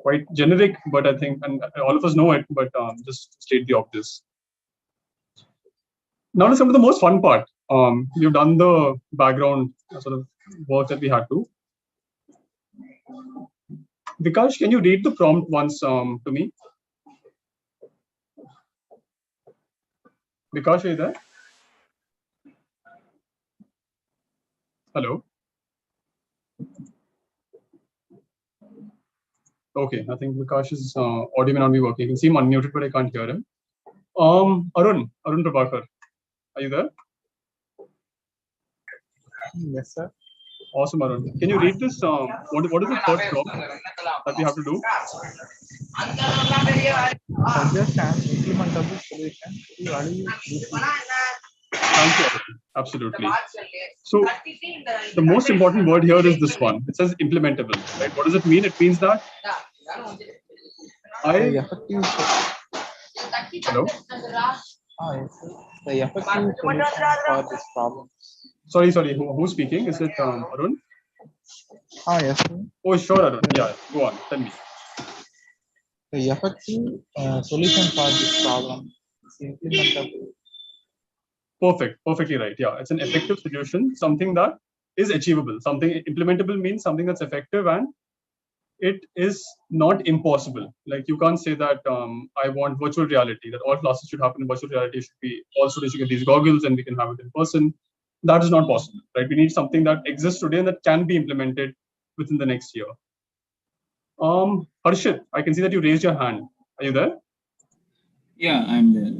quite generic, but I think, and all of us know it, but just state the obvious. Now let's come to the most fun part. We've done the background sort of work that we had to. Vikash, can you read the prompt once to me? Vikash, are you there? Hello? Okay, I think Vikash's audio may not be working. You can see him unmuted, but I can't hear him. Arun Prabhakar, are you there?
Yes, sir.
Awesome, Arun. Can you read this? What is the first prompt that we have to do?
Suggest an implementable solution to value.
Thank you, Arun. Absolutely. So the most important word here is this one. It says implementable, right? What does it mean? It means that
The effective
Hello?
yes, sir. The effective solution for this problem.
Sorry. Who's speaking? Is it Arun?
Yes, sir.
Oh, sure, Arun. Yeah, go on. Tell me.
The effective solution for this problem is implementable.
Perfect. Perfectly right. Yeah, it's an effective solution, something that is achievable. Something implementable means something that's effective and it is not impossible. Like, you can't say that I want virtual reality, that all classes should happen in virtual reality, should be all students should get these goggles and we can have it in person. That is not possible, right? We need something that exists today and that can be implemented within the next year. Harshit, I can see that you raised your hand. Are you there?
Yeah, I'm there.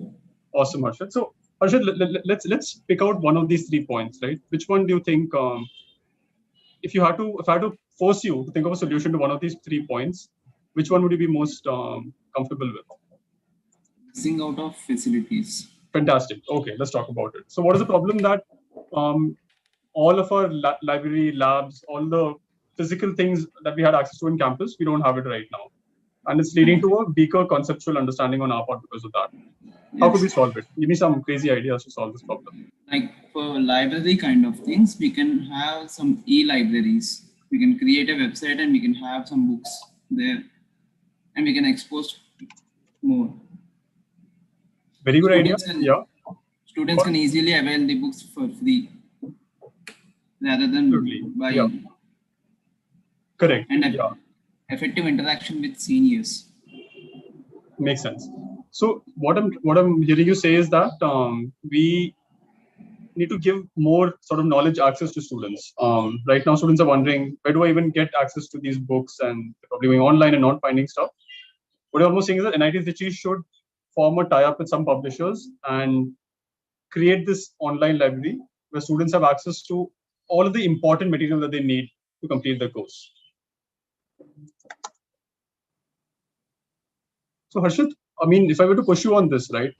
Awesome, Harshit. So Harshit, let's pick out one of these 3 points, right? Which one do you think, if I had to force you to think of a solution to one of these 3 points, which one would you be most comfortable with?
Missing out of facilities.
Fantastic. Okay, let's talk about it. So what is the problem that all of our library, labs, all the physical things that we had access to in campus, we don't have it right now. And it's leading to a weaker conceptual understanding on our part because of that.
Yes.
How could we solve it? Give me some crazy ideas to solve this problem.
Like for library kind of things, we can have some e-libraries. We can create a website and we can have some books there and we can expose more.
Very good idea.
Students can easily avail the books for free rather than buying.
Yeah. Correct.
And effective interaction with seniors.
Makes sense. So what I'm hearing you say is that we need to give more sort of knowledge access to students. Right now, students are wondering, where do I even get access to these books? And they're probably going online and not finding stuff. What I'm almost saying is that NIT Trichy should form a tie-up with some publishers and create this online library where students have access to all of the important material that they need to complete the course. So Harshit, I mean, if I were to push you on this, right?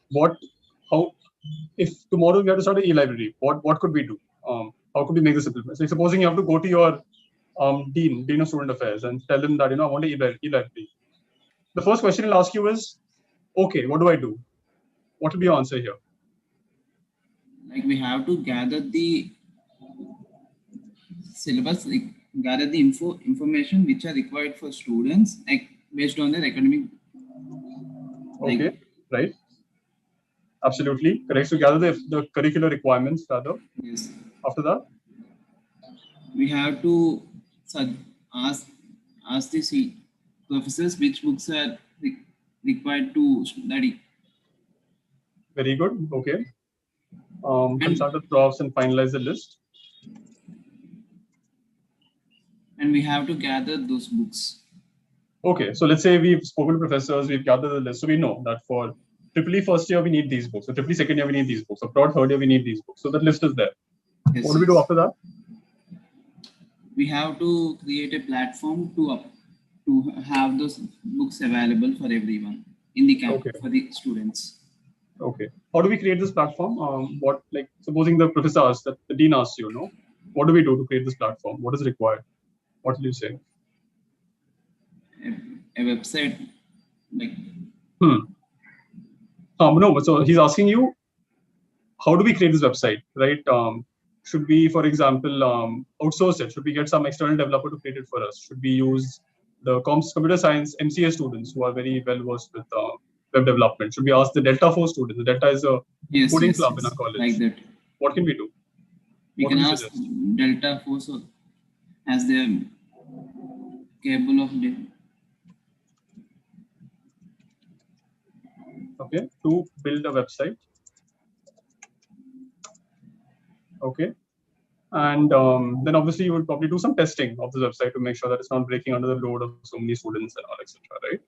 If tomorrow we have to start an e-library, what could we do? How could we make this simple? So supposing you have to go to your dean of student affairs and tell them that, I want an e-library. The first question he'll ask you is, okay, what do I do? What will be your answer here?
Like we have to gather the syllabus, like gather the information which are required for students, like based on their academic.
Okay, right. Absolutely correct. So gather the curricular requirements rather.
Yes.
After that,
we have to ask the professors which books are required to study.
Very good. Okay. Consult with profs and finalize the list.
And we have to gather those books.
Okay, so let's say we've spoken to professors, we've gathered the list, so we know that for EEE first year we need these books, for EEE second year we need these books, for prod third year we need these books. So that list is there.
Yes,
what do we do after that?
We have to create a platform to have those books available for everyone in the camp for the students.
Okay. How do we create this platform? Supposing the professor asks, that the dean asks you, what do we do to create this platform? What is required? What will you say?
A website, like.
No, so he's asking you, how do we create this website, right? Should we, for example, outsource it? Should we get some external developer to create it for us? Should we use the computer science MCA students who are very well versed with web development? Should we ask the Delta 4 students? The Delta is a coding club in our college.
Like that.
What can we do?
We can ask Delta 4 as they are capable of it.
Okay, to build a website. Okay. And then obviously you would probably do some testing of the website to make sure that it's not breaking under the load of so many students and all, etc. Right?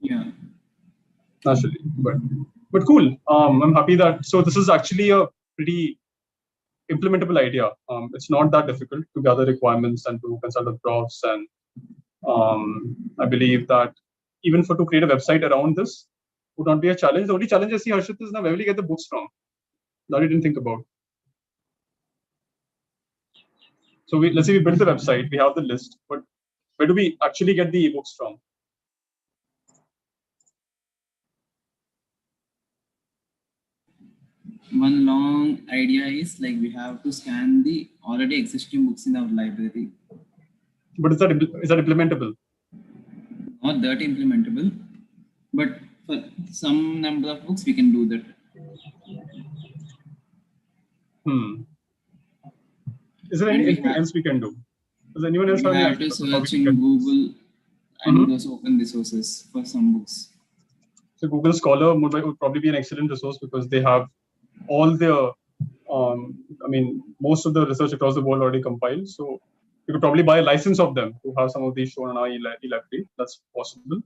Yeah.
Naturally, but cool. I'm happy that, so this is actually a pretty implementable idea. It's not that difficult to gather requirements and to consult with profs, and I believe that even to create a website around this would not be a challenge. The only challenge I see, Harshit, is now where will you get the books from? That I didn't think about. So let's say we build the website, we have the list, but where do we actually get the ebooks from?
One long idea is like we have to scan the already existing books in our library.
But is that implementable?
Not that implementable, but for some number of books we can do that.
Is there anything else we can do? Does anyone else
have to search in Google and those open resources for some books?
So Google Scholar would probably be an excellent resource because they have all their, most of the research across the world already compiled. So you could probably buy a license of them to have some of these shown on our e-library. That's possible.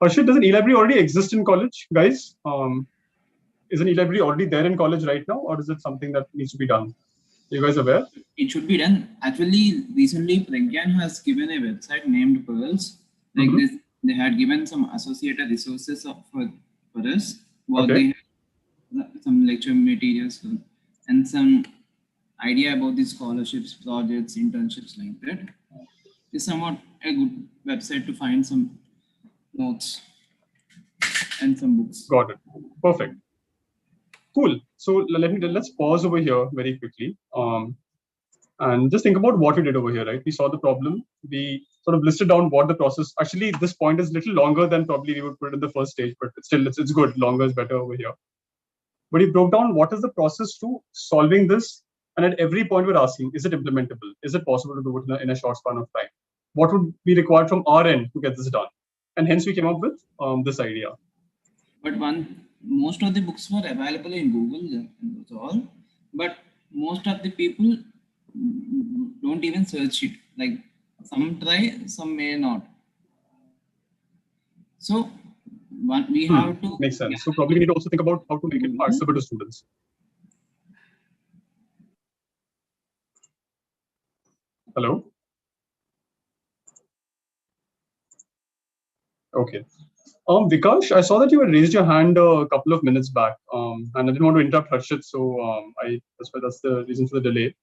Harshit, does an e-library already exist in college, guys? Is an e-library already there in college right now, or is it something that needs to be done? Are you guys aware?
It should be done. Actually, recently Pragyan has given a website named Pearls. Like this, they had given some associated resources for us. They have some lecture materials and some idea about the scholarships, projects, internships like that. It's somewhat a good website to find some notes and some books.
Got it. Perfect. Cool. So let's pause over here very quickly and just think about what we did over here, right? We saw the problem. We sort of listed down what the process. Actually, this point is a little longer than probably we would put in the first stage, but still, it's good. Longer is better over here. But we broke down what is the process to solving this, and at every point we're asking, is it implementable? Is it possible to do it in a short span of time? What would be required from our end to get this done? And hence we came up with this idea.
But most of the books were available in Google and that's all, but most of the people don't even search it. Like some try, some may not. So we have to
makes sense. So probably we need to also think about how to make it accessible to students. Hello? Okay. Vikash, I saw that you had raised your hand a couple of minutes back, and I didn't want to interrupt Harshit, so that's the reason for the delay.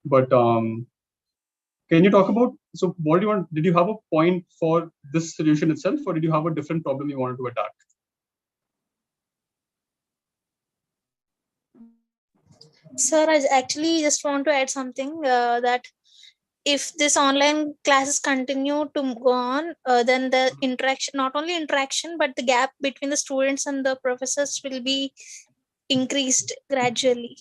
But can you talk about, so what do you want, did you have a point for this solution itself, or did you have a different problem you wanted to attack?
Sir, I actually just want to add something that if this online classes continue to go on, then the interaction, not only interaction, but the gap between the students and the professors will be increased gradually.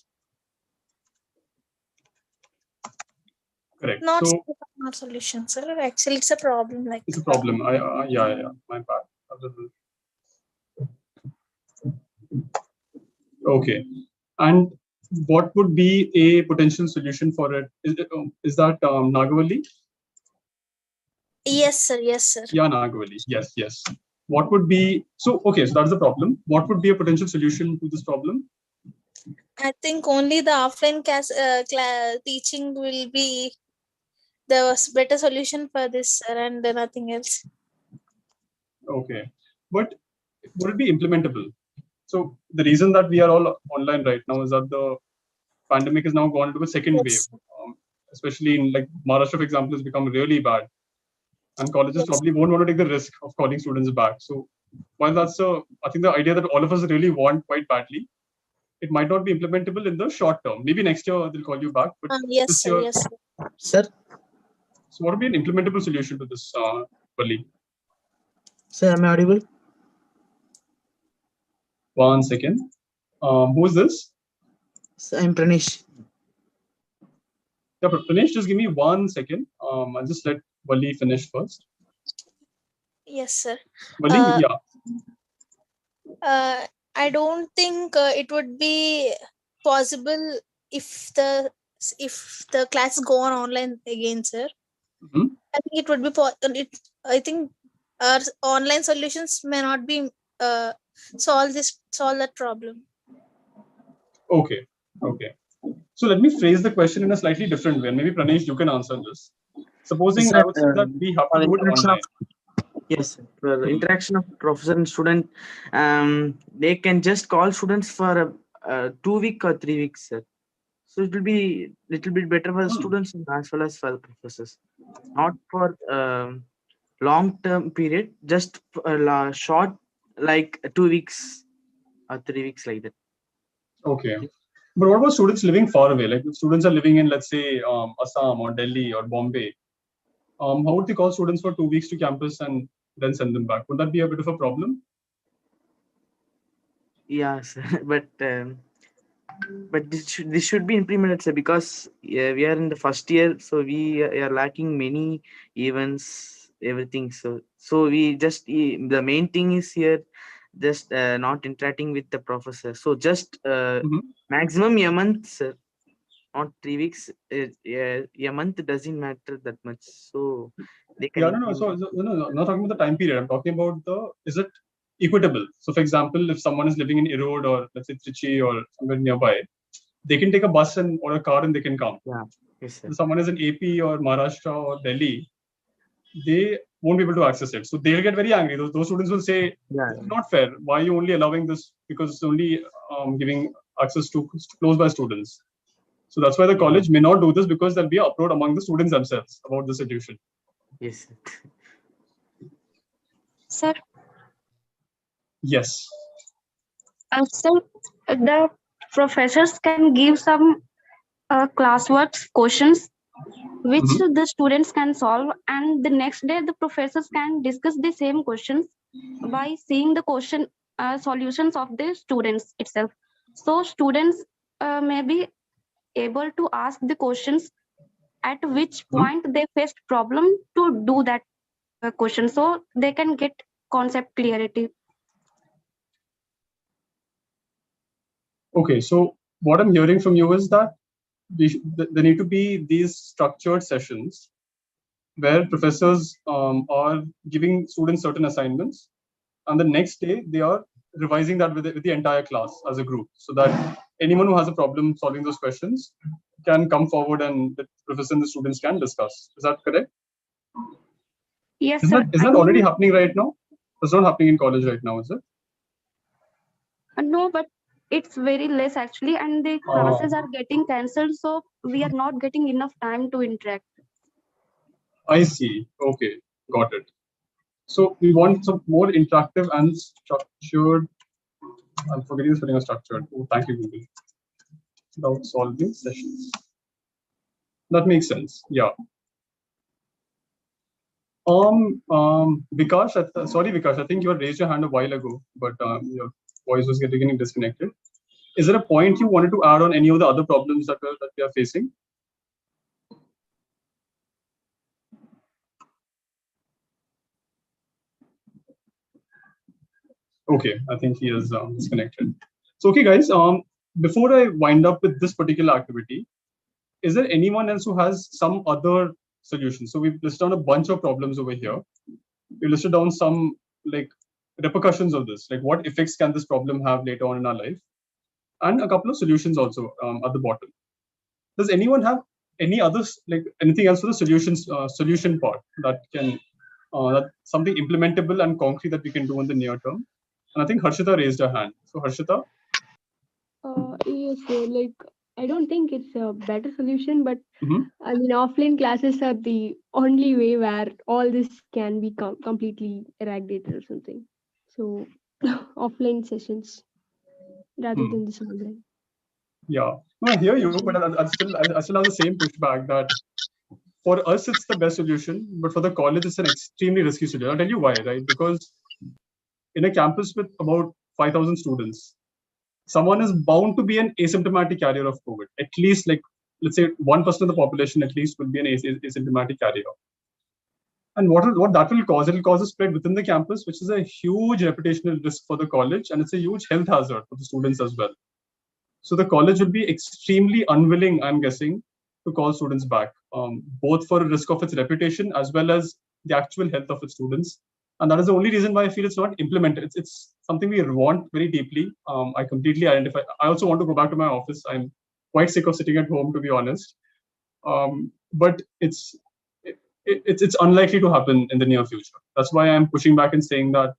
Correct.
Not
solution, sir. Actually, it's a problem. Like
it's a problem. Yeah. My bad. Okay. And what would be a potential solution for it? Is that Nagavali?
Yes, sir. Yes, sir.
Yeah, Nagavali. Yes. What would be so? Okay, so that's the problem. What would be a potential solution to this problem?
I think only the offline class teaching will be the better solution for this, sir, and nothing else.
Okay, but would it be implementable? So the reason that we are all online right now is that the pandemic has now gone into a second wave, especially in like Maharashtra, for example, has become really bad, and colleges probably won't want to take the risk of calling students back. So while that's I think the idea that all of us really want quite badly, it might not be implementable in the short term. Maybe next year they'll call you back, but
yes,
this
sir.
year,
Yes,
sir.
So what would be an implementable solution to this, Bali?
Sir, am I audible?
One second. Who is this?
Sir, I'm Pranesh.
Yeah, but Pranesh, just give me 1 second. I'll just let Bali finish first.
Yes, sir.
Bali, yeah.
I don't think it would be possible if the classes go on online again, sir.
Mm-hmm.
I think it would be I think our online solutions may not be solve that problem.
Okay. So let me phrase the question in a slightly different way. Maybe Pranesh, you can answer this. Supposing I would say that we have to do it online.
Yes, for the interaction of professor and student, they can just call students for 2 weeks or 3 weeks, sir. So it will be little bit better for the students as well as for the professors. Not for long-term period, just short, like 2 weeks or 3 weeks like that.
Okay. But what about students living far away? Like if students are living in, let's say, Assam or Delhi or Bombay, how would they call students for 2 weeks to campus and then send them back? Would that be a bit of a problem?
Yes, but this should be implemented, sir, because we are in the first year, so we are lacking many events, everything. So we just the main thing is here, just not interacting with the professor. So just maximum a month, sir, not 3 weeks. A month doesn't matter that much. So they can.
Yeah, no. So I'm not talking about the time period. I'm talking about is it equitable? So, for example, if someone is living in Erode or let's say Trichy or somewhere nearby, they can take a bus or a car and they can come.
Yeah. Yes, sir.
If someone is in AP or Maharashtra or Delhi, they won't be able to access it. So they'll get very angry. Those students will say, "This is not fair. Why are you only allowing this? Because it's only giving access to close by students." So that's why the college may not do this, because there'll be an uproar among the students themselves about the solution.
Yes.
Sir.
Yes.
So the professors can give some classwork questions which the students can solve, and the next day the professors can discuss the same questions by seeing the question solutions of the students itself. So students may be able to ask the questions at which point they faced problem to do that question, so they can get concept clarity.
Okay, so what I'm hearing from you is that there need to be these structured sessions where professors are giving students certain assignments, and the next day they are revising that with the entire class as a group, so that anyone who has a problem solving those questions can come forward and the professor and the students can discuss. Is that correct?
Yes,
Isn't
sir.
that already happening right now? It's not happening in college right now, is it?
No, but it's very less actually, and the classes are getting cancelled, so we are not getting enough time to interact.
I see. Okay, got it. So we want some more interactive and structured. I'm forgetting the spelling of structured. Oh, thank you, Google. Doubt solving sessions. That makes sense. Yeah. Vikash, sorry, Vikash, I think you had raised your hand a while ago, but your voice was getting disconnected. Is there a point you wanted to add on any of the other problems that we are facing? Okay, I think he is disconnected. So, okay, guys, before I wind up with this particular activity, is there anyone else who has some other solution? So we've listed down a bunch of problems over here. We listed down some like repercussions of this, like what effects can this problem have later on in our life, and a couple of solutions also at the bottom. Does anyone have any others, like anything else for the solution part that can that something implementable and concrete that we can do in the near term? And I think Harshita raised her hand. So Harshita.
Yes, so like I don't think it's a better solution, but I mean, offline classes are the only way where all this can be completely eradicated or something. So, offline sessions rather than this online.
Yeah, no, I hear you, but I still have the same pushback that for us it's the best solution, but for the college it's an extremely risky solution. I'll tell you why, right? Because in a campus with about 5,000 students, someone is bound to be an asymptomatic carrier of COVID. At least, like, let's say 1% of the population at least will be an asymptomatic carrier. And what that will cause? It will cause a spread within the campus, which is a huge reputational risk for the college, and it's a huge health hazard for the students as well. So the college will be extremely unwilling, I'm guessing, to call students back, both for a risk of its reputation as well as the actual health of its students. And that is the only reason why I feel it's not implemented. It's something we want very deeply. I completely identify. I also want to go back to my office. I'm quite sick of sitting at home, to be honest. But it's unlikely to happen in the near future. That's why I'm pushing back and saying that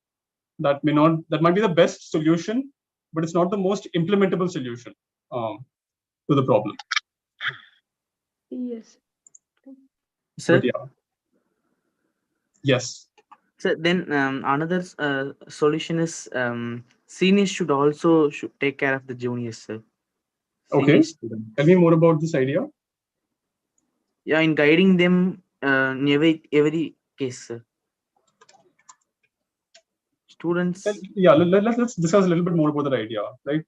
that might be the best solution, but it's not the most implementable solution to the problem.
Yes.
Sir?
Yeah. Yes.
So then another solution is seniors should also take care of the juniors, sir.
Okay. Tell me more about this idea.
Yeah, in guiding them in every case, sir. Students.
Yeah, let's discuss a little bit more about that idea. Right?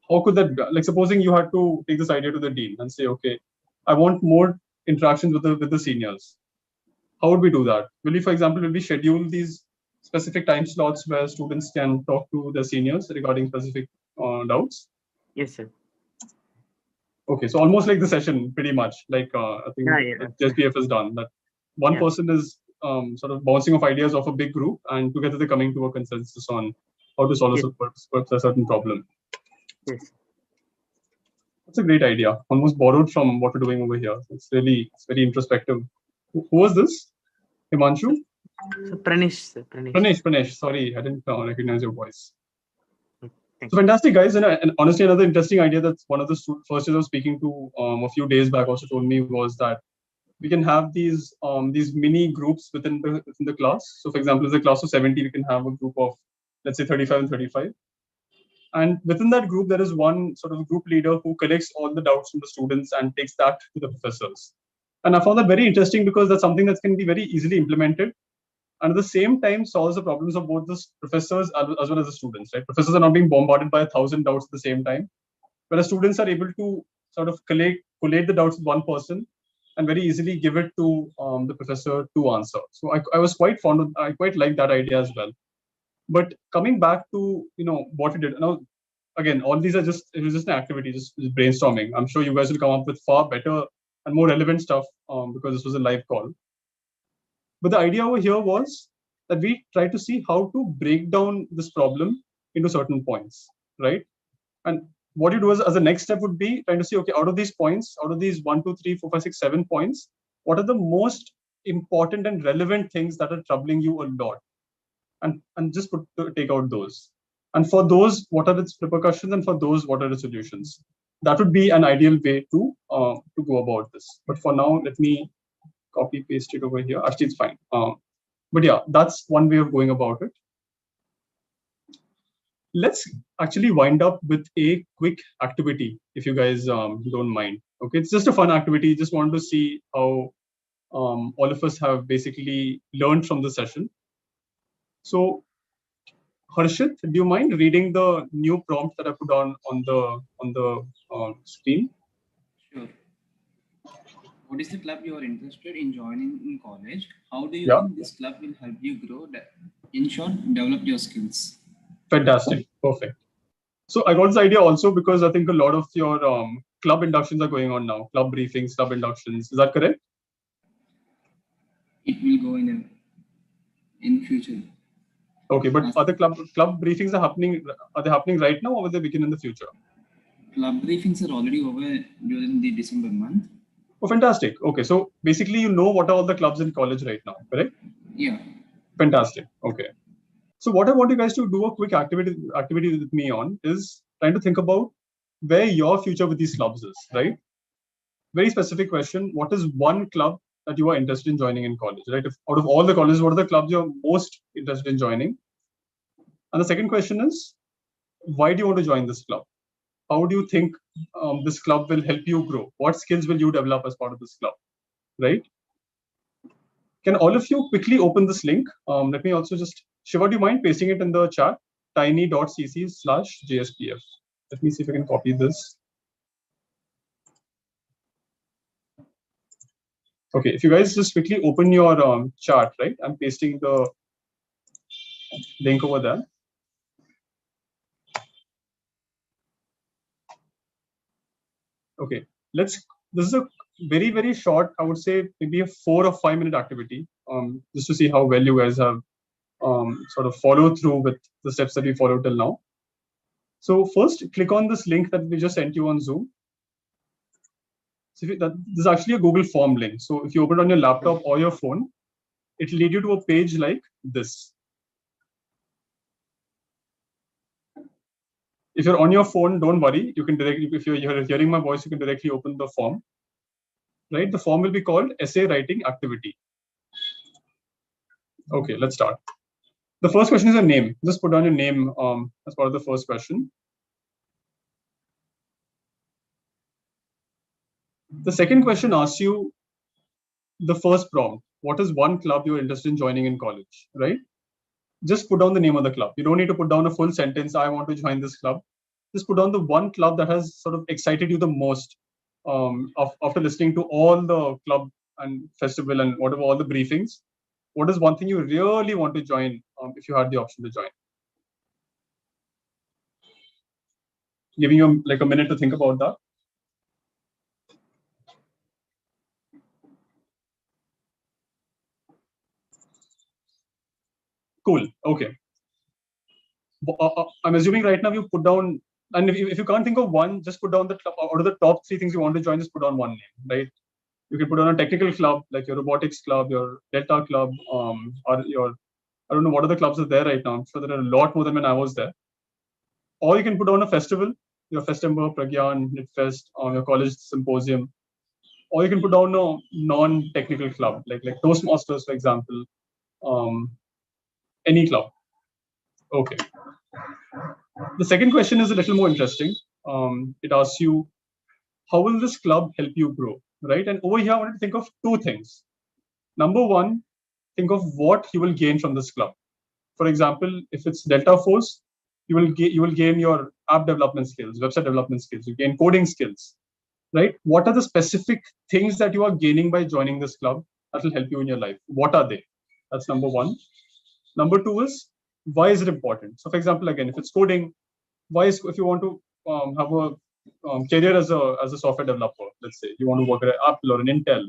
How could that, like, supposing you had to take this idea to the dean and say, okay, I want more interactions with the seniors. How would we do that? Will we, for example, schedule these specific time slots where students can talk to the seniors regarding specific doubts?
Yes, sir.
Okay, so almost like the session, pretty much, like I think JSPF has done, that one person is sort of bouncing off ideas of a big group, and together they're coming to a consensus on how to solve a certain problem.
Yes.
That's a great idea, almost borrowed from what we're doing over here. It's very introspective. Who was this? Himanshu?
So Pranesh.
Pranesh. Sorry, I didn't recognize your voice. So fantastic, guys. And honestly, another interesting idea that one of the first years I was speaking to a few days back also told me was that we can have these mini groups within the class. So for example, as a class of 70, we can have a group of, let's say, 35 and 35. And within that group, there is one sort of group leader who collects all the doubts from the students and takes that to the professors. And I found that very interesting because that's something that can be very easily implemented, and at the same time solves the problems of both the professors as well as the students. Right? Professors are not being bombarded by 1,000 doubts at the same time, whereas students are able to sort of collate the doubts with one person and very easily give it to the professor to answer. So I was quite fond of, I quite like that idea as well. But coming back to what we did now, again, all these are it was just an activity, just brainstorming. I'm sure you guys will come up with far better and more relevant stuff because this was a live call. But the idea over here was that we try to see how to break down this problem into certain points, right? And what you do as a next step would be trying to see, okay, out of these points, out of these 1, 2, 3, 4, 5, 6, 7 points, what are the most important and relevant things that are troubling you a lot? And just take out those. And for those, what are its repercussions? And for those, what are the solutions? That would be an ideal way to go about this. But for now, let me copy paste it over here. Actually, it's fine. But yeah, that's one way of going about it. Let's actually wind up with a quick activity, if you guys don't mind. Okay, it's just a fun activity. Just want to see how all of us have basically learned from the session. So, Harshit, do you mind reading the new prompt that I put on the screen?
Sure. What is the club you are interested in joining in college? How do you think this club will help you grow? In short, develop your skills.
Fantastic. Perfect. So I got this idea also because I think a lot of your club inductions are going on now. Club briefings, club inductions. Is that correct?
It will go in future.
Okay, but are the club briefings happening? Are they happening right now, or will they begin in the future?
Club briefings are already over during the December month.
Oh, fantastic. Okay, so basically you know what are all the clubs in college right now, correct?
Yeah.
Fantastic. Okay. So what I want you guys to do a quick activity with me on is trying to think about where your future with these clubs is, right? Very specific question. What is one club that you are interested in joining in college, right? If out of all the colleges, what are the clubs you're most interested in joining? And the second question is, why do you want to join this club? How do you think this club will help you grow? What skills will you develop as part of this club, right? Can all of you quickly open this link? Let me also just, Shiva, do you mind pasting it in the chat? tiny.cc/JSPF. Let me see if I can copy this. Okay, if you guys just quickly open your chart, right? I'm pasting the link over there. Okay, this is a very, very short, I would say maybe a 4 or 5 minute activity, just to see how well you guys have sort of followed through with the steps that we followed till now. So first, click on this link that we just sent you on Zoom. So this is actually a Google form link. So if you open it on your laptop or your phone, it will lead you to a page like this. If you're on your phone, don't worry. You can directly, if you're hearing my voice, you can directly open the form. Right? The form will be called essay writing activity. Okay, let's start. The first question is a name. Just put down your name as part of the first question. The second question asks you the first prompt. What is one club you're interested in joining in college, right? Just put down the name of the club. You don't need to put down a full sentence, I want to join this club. Just put down the one club that has sort of excited you the most after listening to all the club and festival and whatever, all the briefings. What is one thing you really want to join if you had the option to join? Giving you like a minute to think about that. Cool. Okay. I'm assuming right now you put down, and if you can't think of one, just put down the club. Out of the top 3 things you want to join, just put down one name, right? You can put on a technical club like your robotics club, your Delta club, or your, I don't know what other clubs are there right now. I'm sure there are a lot more than when I was there. Or you can put on a festival, your Festember, Pragyan, Knitfest, your college symposium. Or you can put down a non-technical club like Toastmasters, for example. Any club. Okay. The second question is a little more interesting. It asks you, how will this club help you grow, right? And over here, I wanted to think of 2 things. Number one, think of what you will gain from this club. For example, if it's Delta Force, you will gain your app development skills, website development skills, you gain coding skills, right? What are the specific things that you are gaining by joining this club that will help you in your life? What are they? That's number one. Number 2 is, why is it important? So for example, again, if it's coding, if you want to have a career as a software developer, let's say you want to work at Apple or an Intel,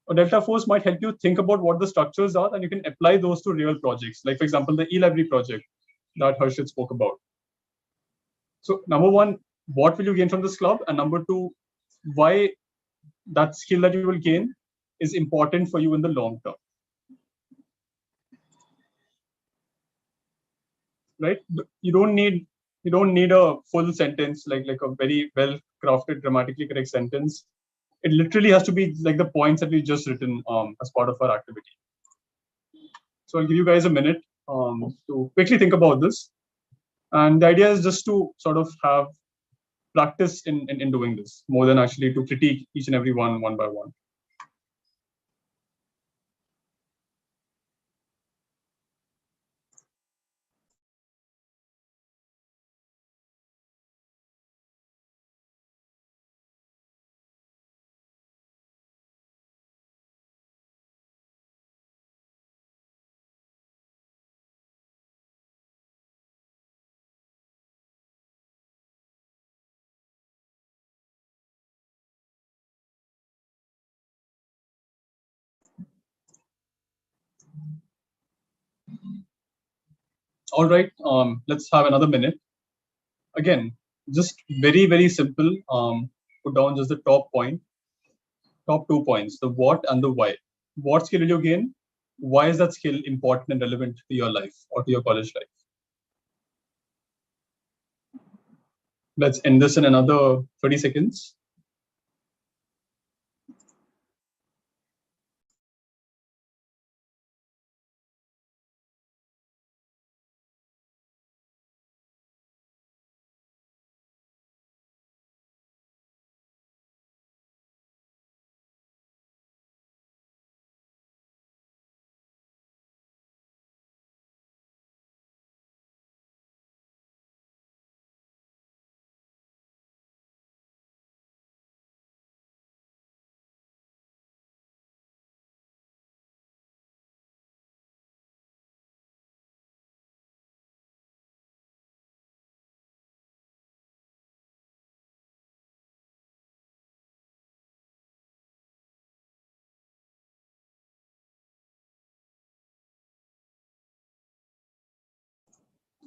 a Delta Force might help you think about what the structures are, and you can apply those to real projects. Like for example, the e-library project that Harshit spoke about. So number one, what will you gain from this club? And number two, why that skill that you will gain is important for you in the long term. Right? You don't need a full sentence, like a very well crafted, grammatically correct sentence. It literally has to be like the points that we just written as part of our activity. So I'll give you guys a minute to quickly think about this. And the idea is just to sort of have practice in doing this more than actually to critique each and every one by one. All right, let's have another minute. Again, just very, very simple. Put down just the top 2 points, the what and the why. What skill will you gain? Why is that skill important and relevant to your life or to your college life? Let's end this in another 30 seconds.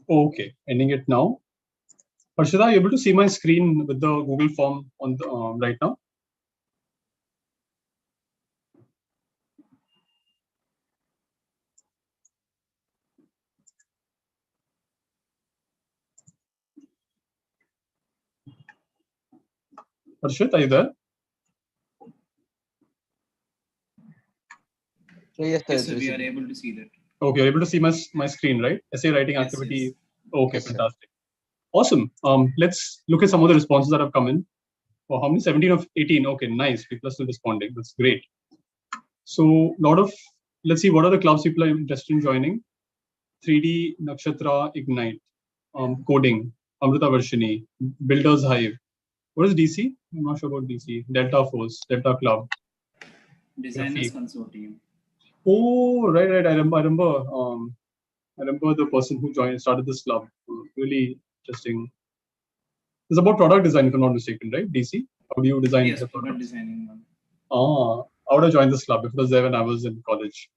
Okay, ending it now. Harshita, are you able to see my screen with the Google form on the right now? Harshit, are you there?
Yes,
Yes, sir, we are able to see that.
Okay, you're able to see my screen, right? Essay writing
Yes,
activity.
yes.
Okay,
Yes, sir.
fantastic. Awesome. Let's look at some of the responses that have come in. Oh, how many? 17 of 18. Okay, nice. People are still responding. That's great. So, let's see, what are the clubs people are interested in joining? 3D, Nakshatra, Ignite, Coding, Amrita Varshini, Builders Hive. What is DC? I'm not sure about DC. Delta Force, Delta Club.
Designers
Graphik.
Consortium.
Oh, right. I remember the person who started this club. Really interesting. It's about product design, if I'm not mistaken, right? DC? How do you design
Yes,
the
product
products?
designing one.
I would have joined this club if it was there when I was in college.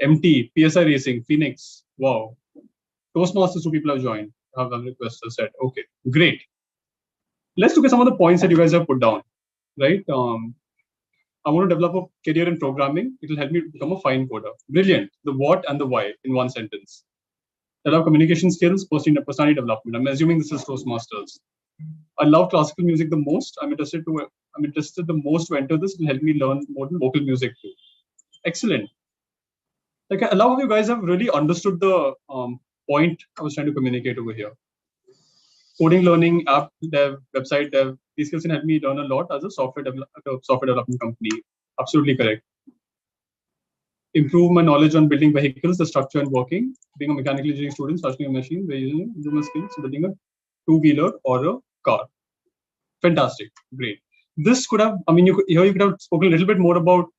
MT, PSI Racing, Phoenix. Wow. Toastmasters, 2 people have joined. Have a request set. Okay, great. Let's look at some of the points that you guys have put down, right? I want to develop a career in programming. It will help me become a fine coder. Brilliant. The what and the why in one sentence. Develop communication skills, personality development. I'm assuming this is Toastmasters. I love classical music the most. I'm interested the most to enter this. It will help me learn more vocal music too. Excellent. Like, I love how you guys have really understood the point I was trying to communicate over here. Coding, learning, app dev, website dev. These skills can help me learn a lot as a software development company. Absolutely correct. Improve my knowledge on building vehicles, the structure and working. Being a mechanical engineering student, starting a machine, using my skills, building a 2-wheeler or a car. Fantastic, great. This could have, you could have spoken a little bit more about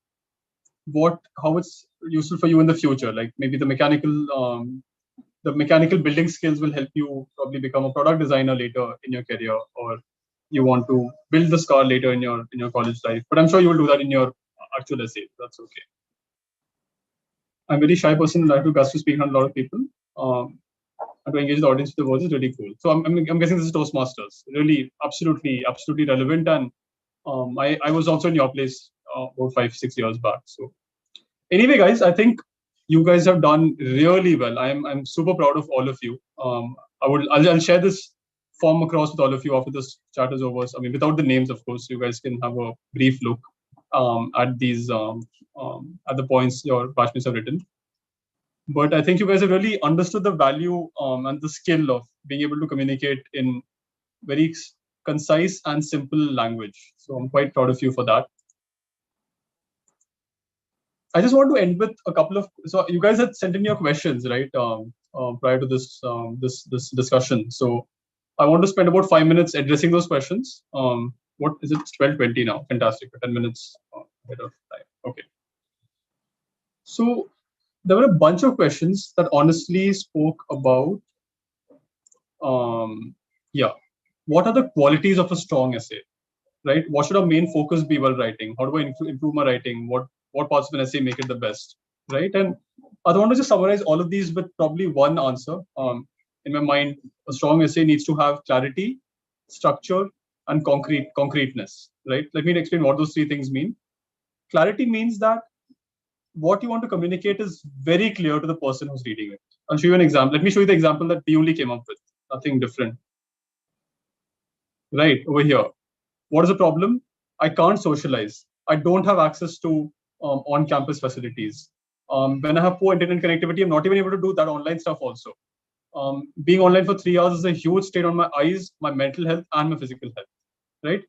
how it's useful for you in the future. Like maybe the mechanical building skills will help you probably become a product designer later in your career, or you want to build this car later in your college life. But I'm sure you will do that in your actual essay. That's okay. I'm a very shy person. I have to guts to speak in front of a lot of people. and to engage the audience with the words is really cool. So I'm guessing this is Toastmasters. Really, absolutely relevant. And I was also in your place about 5-6 years back. So anyway, guys, I think you guys have done really well. I'm super proud of all of you. I'll share this form across with all of you after this chat is over. I mean, without the names, of course, you guys can have a brief look at these at the points your batchmates have written. But I think you guys have really understood the value and the skill of being able to communicate in very concise and simple language. So I'm quite proud of you for that. I just want to end with a couple of. So you guys had sent in your questions, right? Prior to this this discussion. So I want to spend about 5 minutes addressing those questions. What is it? It's 12:20 now. Fantastic. 10 minutes ahead of time. Okay. So there were a bunch of questions that honestly spoke about, what are the qualities of a strong essay, right? What should our main focus be while writing? How do I improve my writing? What parts of an essay make it the best, right? And I don't want to just summarize all of these with probably one answer. In my mind, a strong essay needs to have clarity, structure, and concreteness, right? Let me explain what those three things mean. Clarity means that what you want to communicate is very clear to the person who's reading it. I'll show you an example. Let me show you the example that we only came up with. Nothing different. Right, over here. What is the problem? I can't socialize. I don't have access to on-campus facilities. When I have poor internet connectivity, I'm not even able to do that online stuff also. Being online for 3 hours is a huge strain on my eyes, my mental health, and my physical health, right?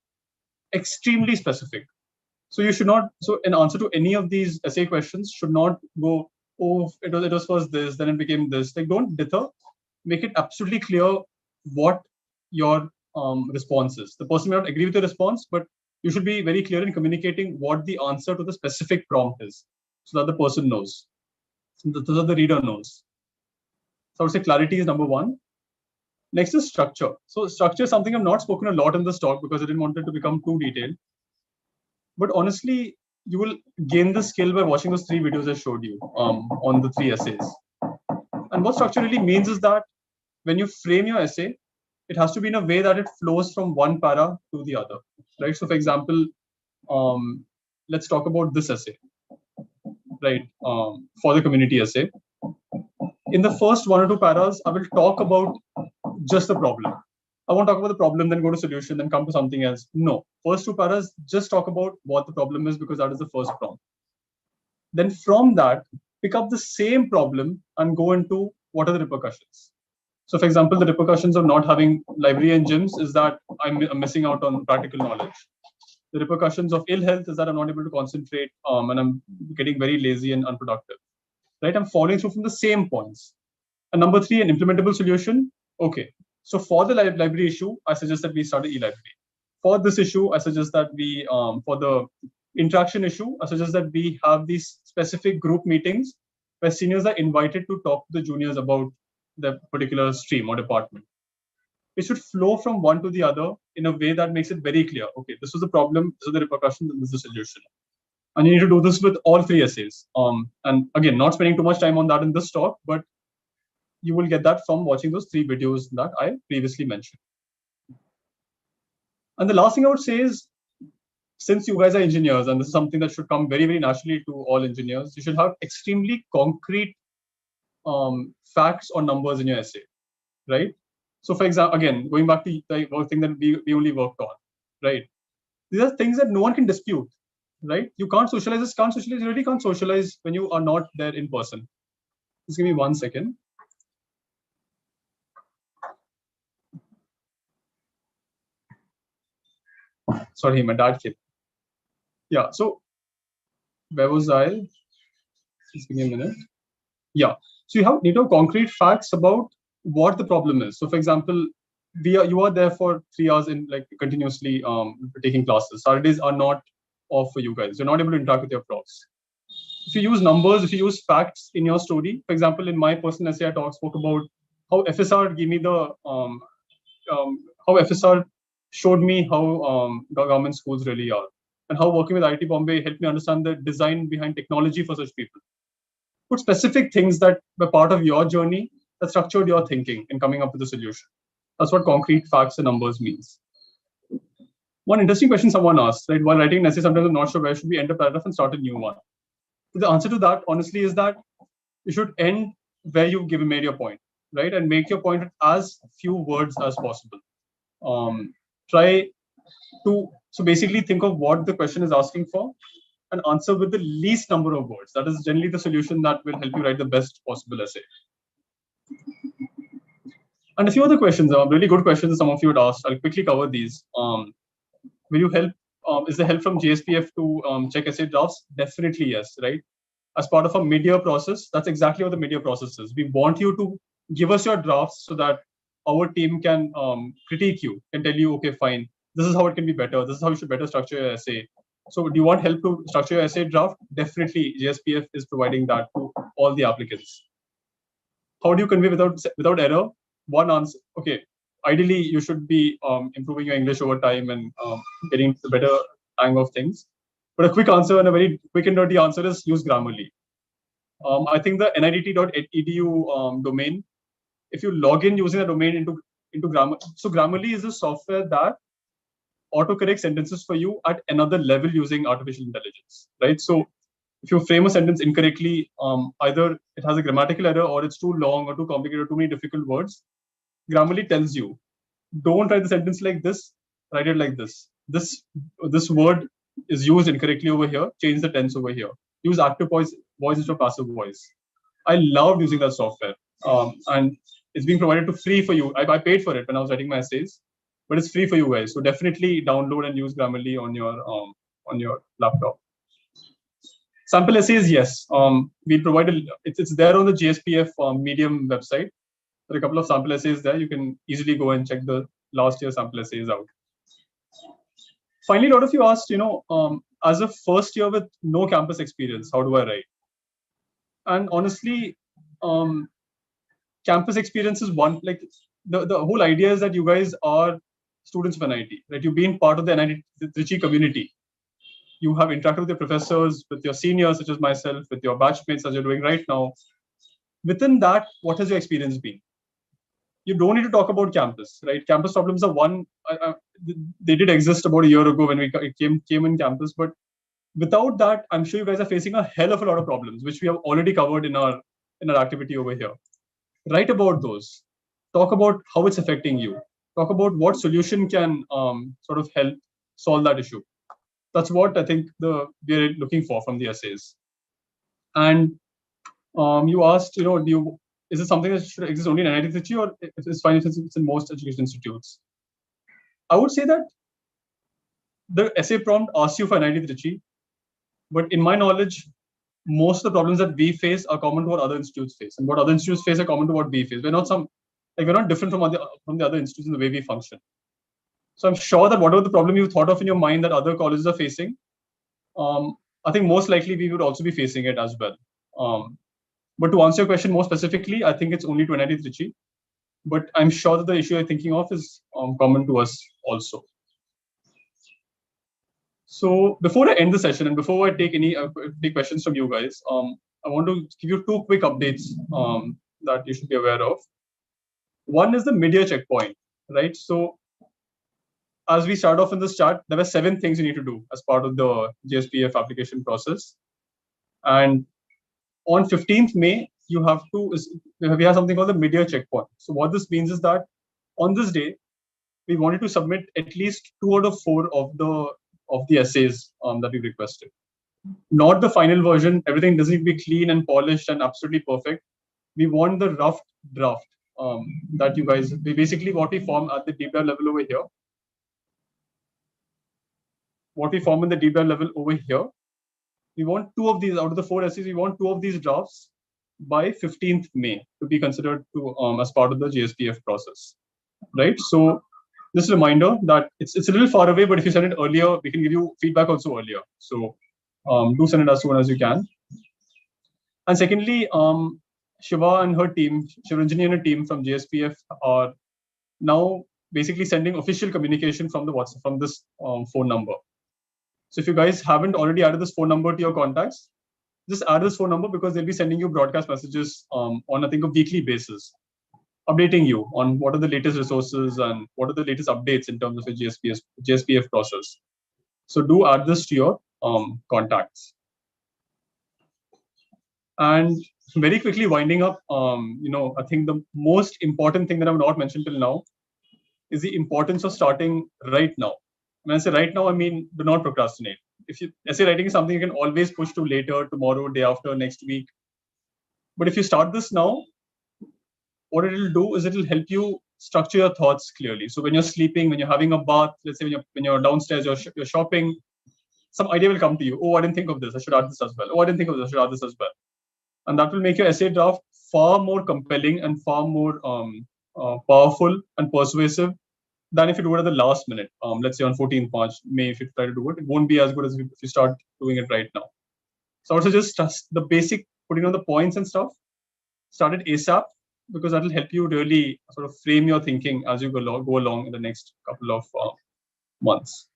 Extremely specific. So you should not, so in answer to any of these essay questions should not go, oh, it was first this, then it became this. Like, don't dither. Make it absolutely clear what your response is. The person may not agree with the response, but you should be very clear in communicating what the answer to the specific prompt is, so that the person knows, so that the reader knows. So I would say clarity is number one. Next is structure. So structure is something I've not spoken a lot in this talk because I didn't want it to become too detailed. But honestly, you will gain the skill by watching those 3 videos I showed you on the 3 essays. And what structure really means is that when you frame your essay, it has to be in a way that it flows from one para to the other, right? So for example, let's talk about this essay, right? For the community essay. In the first 1 or 2 paras, I will talk about just the problem. I won't talk about the problem, then go to solution, then come to something else. No, first 2 paras, just talk about what the problem is because that is the first prompt. Then from that, pick up the same problem and go into what are the repercussions. So for example, the repercussions of not having library and gyms is that I'm missing out on practical knowledge. The repercussions of ill health is that I'm not able to concentrate and I'm getting very lazy and unproductive, right? I'm following through from the same points. And number 3, an implementable solution. Okay, so for the library issue, I suggest that we start an e-library. For this issue, I suggest that we, for the interaction issue, I suggest that we have these specific group meetings where seniors are invited to talk to the juniors about the particular stream or department. It should flow from one to the other in a way that makes it very clear. Okay, this was the problem, this is the repercussions, and this is the solution. And you need to do this with all 3 essays. And again, not spending too much time on that in this talk, but you will get that from watching those 3 videos that I previously mentioned. And the last thing I would say is, since you guys are engineers, and this is something that should come very, very naturally to all engineers, you should have extremely concrete facts or numbers in your essay, right? So for example, again, going back to the thing that we only worked on, right? These are things that no one can dispute, right? You can't socialize, you really can't socialize when you are not there in person. Just give me 1 second. Sorry, my dad came. Yeah, so where was I? Just give me a minute. Yeah, so you need to have concrete facts about what the problem is. So for example, you are there for 3 hours in like continuously taking classes. Saturdays are not off for you guys. You're not able to interact with your profs. If you use numbers, if you use facts in your story, for example, in my personal essay, I spoke about how FSR gave me the how FSR showed me how government schools really are, and how working with IIT Bombay helped me understand the design behind technology for such people. Put specific things that were part of your journey that structured your thinking in coming up with a solution. That's what concrete facts and numbers means. One interesting question someone asked, right? While writing an essay, sometimes I'm not sure where should we end a paragraph and start a new one. So the answer to that, honestly, is that you should end where you've made your point, right? And make your point with as few words as possible. So basically think of what the question is asking for and answer with the least number of words. That is generally the solution that will help you write the best possible essay. And a few other questions, really good questions some of you had asked. I'll quickly cover these. Will you help? Is there help from JSPF to check essay drafts? Definitely yes, right? As part of a mid-year process, that's exactly what the mid-year process is. We want you to give us your drafts so that our team can critique you and tell you, okay, fine, this is how it can be better. This is how you should better structure your essay. So do you want help to structure your essay draft? Definitely, JSPF is providing that to all the applicants. How do you convey without error? One answer, okay, ideally you should be improving your English over time and getting the better hang of things. But a quick answer and a very quick and dirty answer is use Grammarly. I think the nidt.edu domain, if you log in using the domain into Grammarly, so Grammarly is a software that autocorrects sentences for you at another level using artificial intelligence, right? So if you frame a sentence incorrectly, either it has a grammatical error or it's too long or too complicated or too many difficult words, Grammarly tells you, don't write the sentence like this, write it like this. This word is used incorrectly over here, change the tense over here. Use active voice instead of passive voice. I loved using that software. And it's being provided to free for you. I paid for it when I was writing my essays, but it's free for you guys. So definitely download and use Grammarly on your laptop. Sample essays, yes. We provide it's there on the JSPF Medium website. There are a couple of sample essays there. You can easily go and check the last year sample essays out. Finally, a lot of you asked, as a first year with no campus experience, how do I write? And honestly, campus experience is one, like the whole idea is that you guys are students of NIT, right? You've been part of the NIT Trichy community. You have interacted with your professors, with your seniors, such as myself, with your batchmates, as you're doing right now. Within that, what has your experience been? You don't need to talk about campus, right? Campus problems are one. They did exist about a year ago when we came in campus, but without that, I'm sure you guys are facing a hell of a lot of problems, which we have already covered in our activity over here. Write about those. Talk about how it's affecting you. Talk about what solution can sort of help solve that issue. That's what I think we're looking for from the essays. And you asked, is it something that should exist only in NIT Trichy, or it's fine if it's in most education institutes? I would say that the essay prompt asks you for NIT Trichy, but in my knowledge, most of the problems that we face are common to what other institutes face, and what other institutes face are common to what we face. We're not different from the other institutes in the way we function. So I'm sure that whatever the problem you thought of in your mind that other colleges are facing, I think most likely we would also be facing it as well. But to answer your question more specifically, I think it's only to NIT Trichy. But I'm sure that the issue you're thinking of is common to us also. So before I end the session and before I take any questions from you guys, I want to give you two quick updates that you should be aware of. One is the mid-year checkpoint, right? So as we start off in this chart, there were 7 things you need to do as part of the JSPF application process. And on 15th May, we have something called the mid-year checkpoint. So what this means is that on this day, we wanted to submit at least 2 out of 4 of the essays that we requested. Not the final version. Everything doesn't need to be clean and polished and absolutely perfect. We want the rough draft that you guys, basically what we form at the deep dive level over here. What we form in the deep dive level over here. We want 2 of these out of the 4 essays. We want 2 of these drafts by 15th May to be considered as part of the JSPF process, right? So just a reminder that it's a little far away, but if you send it earlier, we can give you feedback also earlier. So do send it as soon as you can. And secondly, Shiva and her team, Shivaranjani and her team from JSPF are now basically sending official communication from this phone number. So if you guys haven't already added this phone number to your contacts, just add this phone number because they'll be sending you broadcast messages on, I think, a weekly basis. updating you on what are the latest resources and what are the latest updates in terms of your JSPF process. So do add this to your contacts. And very quickly winding up, I think the most important thing that I've not mentioned till now is the importance of starting right now. When I say right now, I mean do not procrastinate. If you essay writing is something you can always push to later, tomorrow, day after, next week. But if you start this now, what it'll do is it'll help you structure your thoughts clearly. So when you're sleeping, when you're having a bath, let's say when you're downstairs, you're shopping, some idea will come to you. Oh, I didn't think of this. I should add this as well. Oh, I didn't think of this. I should add this as well. And that will make your essay draft far more compelling and far more powerful and persuasive than if you do it at the last minute. Let's say on 14th March, May, if you try to do it, it won't be as good as if you start doing it right now. So also just trust the basic putting on the points and stuff. Start it ASAP, because that will help you really sort of frame your thinking as you go along in the next couple of months.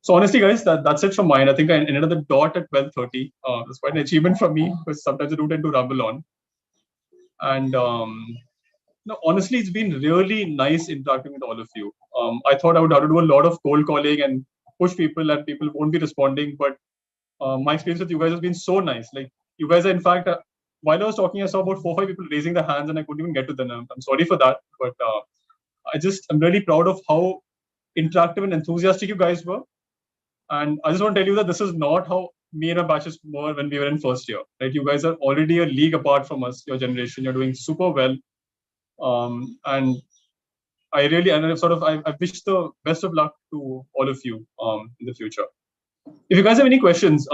So honestly, guys, that's it from mine. I think I ended at the dot at 12:30. That's quite an achievement for me, because sometimes I do tend to ramble on. And honestly, it's been really nice interacting with all of you. I thought I would have to do a lot of cold calling and push people, and people won't be responding. But my experience with you guys has been so nice. Like, you guys are, in fact, while I was talking, I saw about 4 or 5 people raising their hands, and I couldn't even get to them. I'm sorry for that, but I'm really proud of how interactive and enthusiastic you guys were. And I just want to tell you that this is not how me and my batches were when we were in first year. Right? You guys are already a league apart from us. Your generation, you're doing super well. And I wish the best of luck to all of you in the future. If you guys have any questions,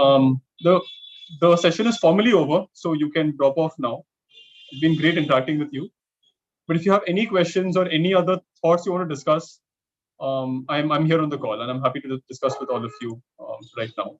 the session is formally over, so you can drop off now. It's been great interacting with you. But if you have any questions or any other thoughts you want to discuss, I'm here on the call, and I'm happy to discuss with all of you right now.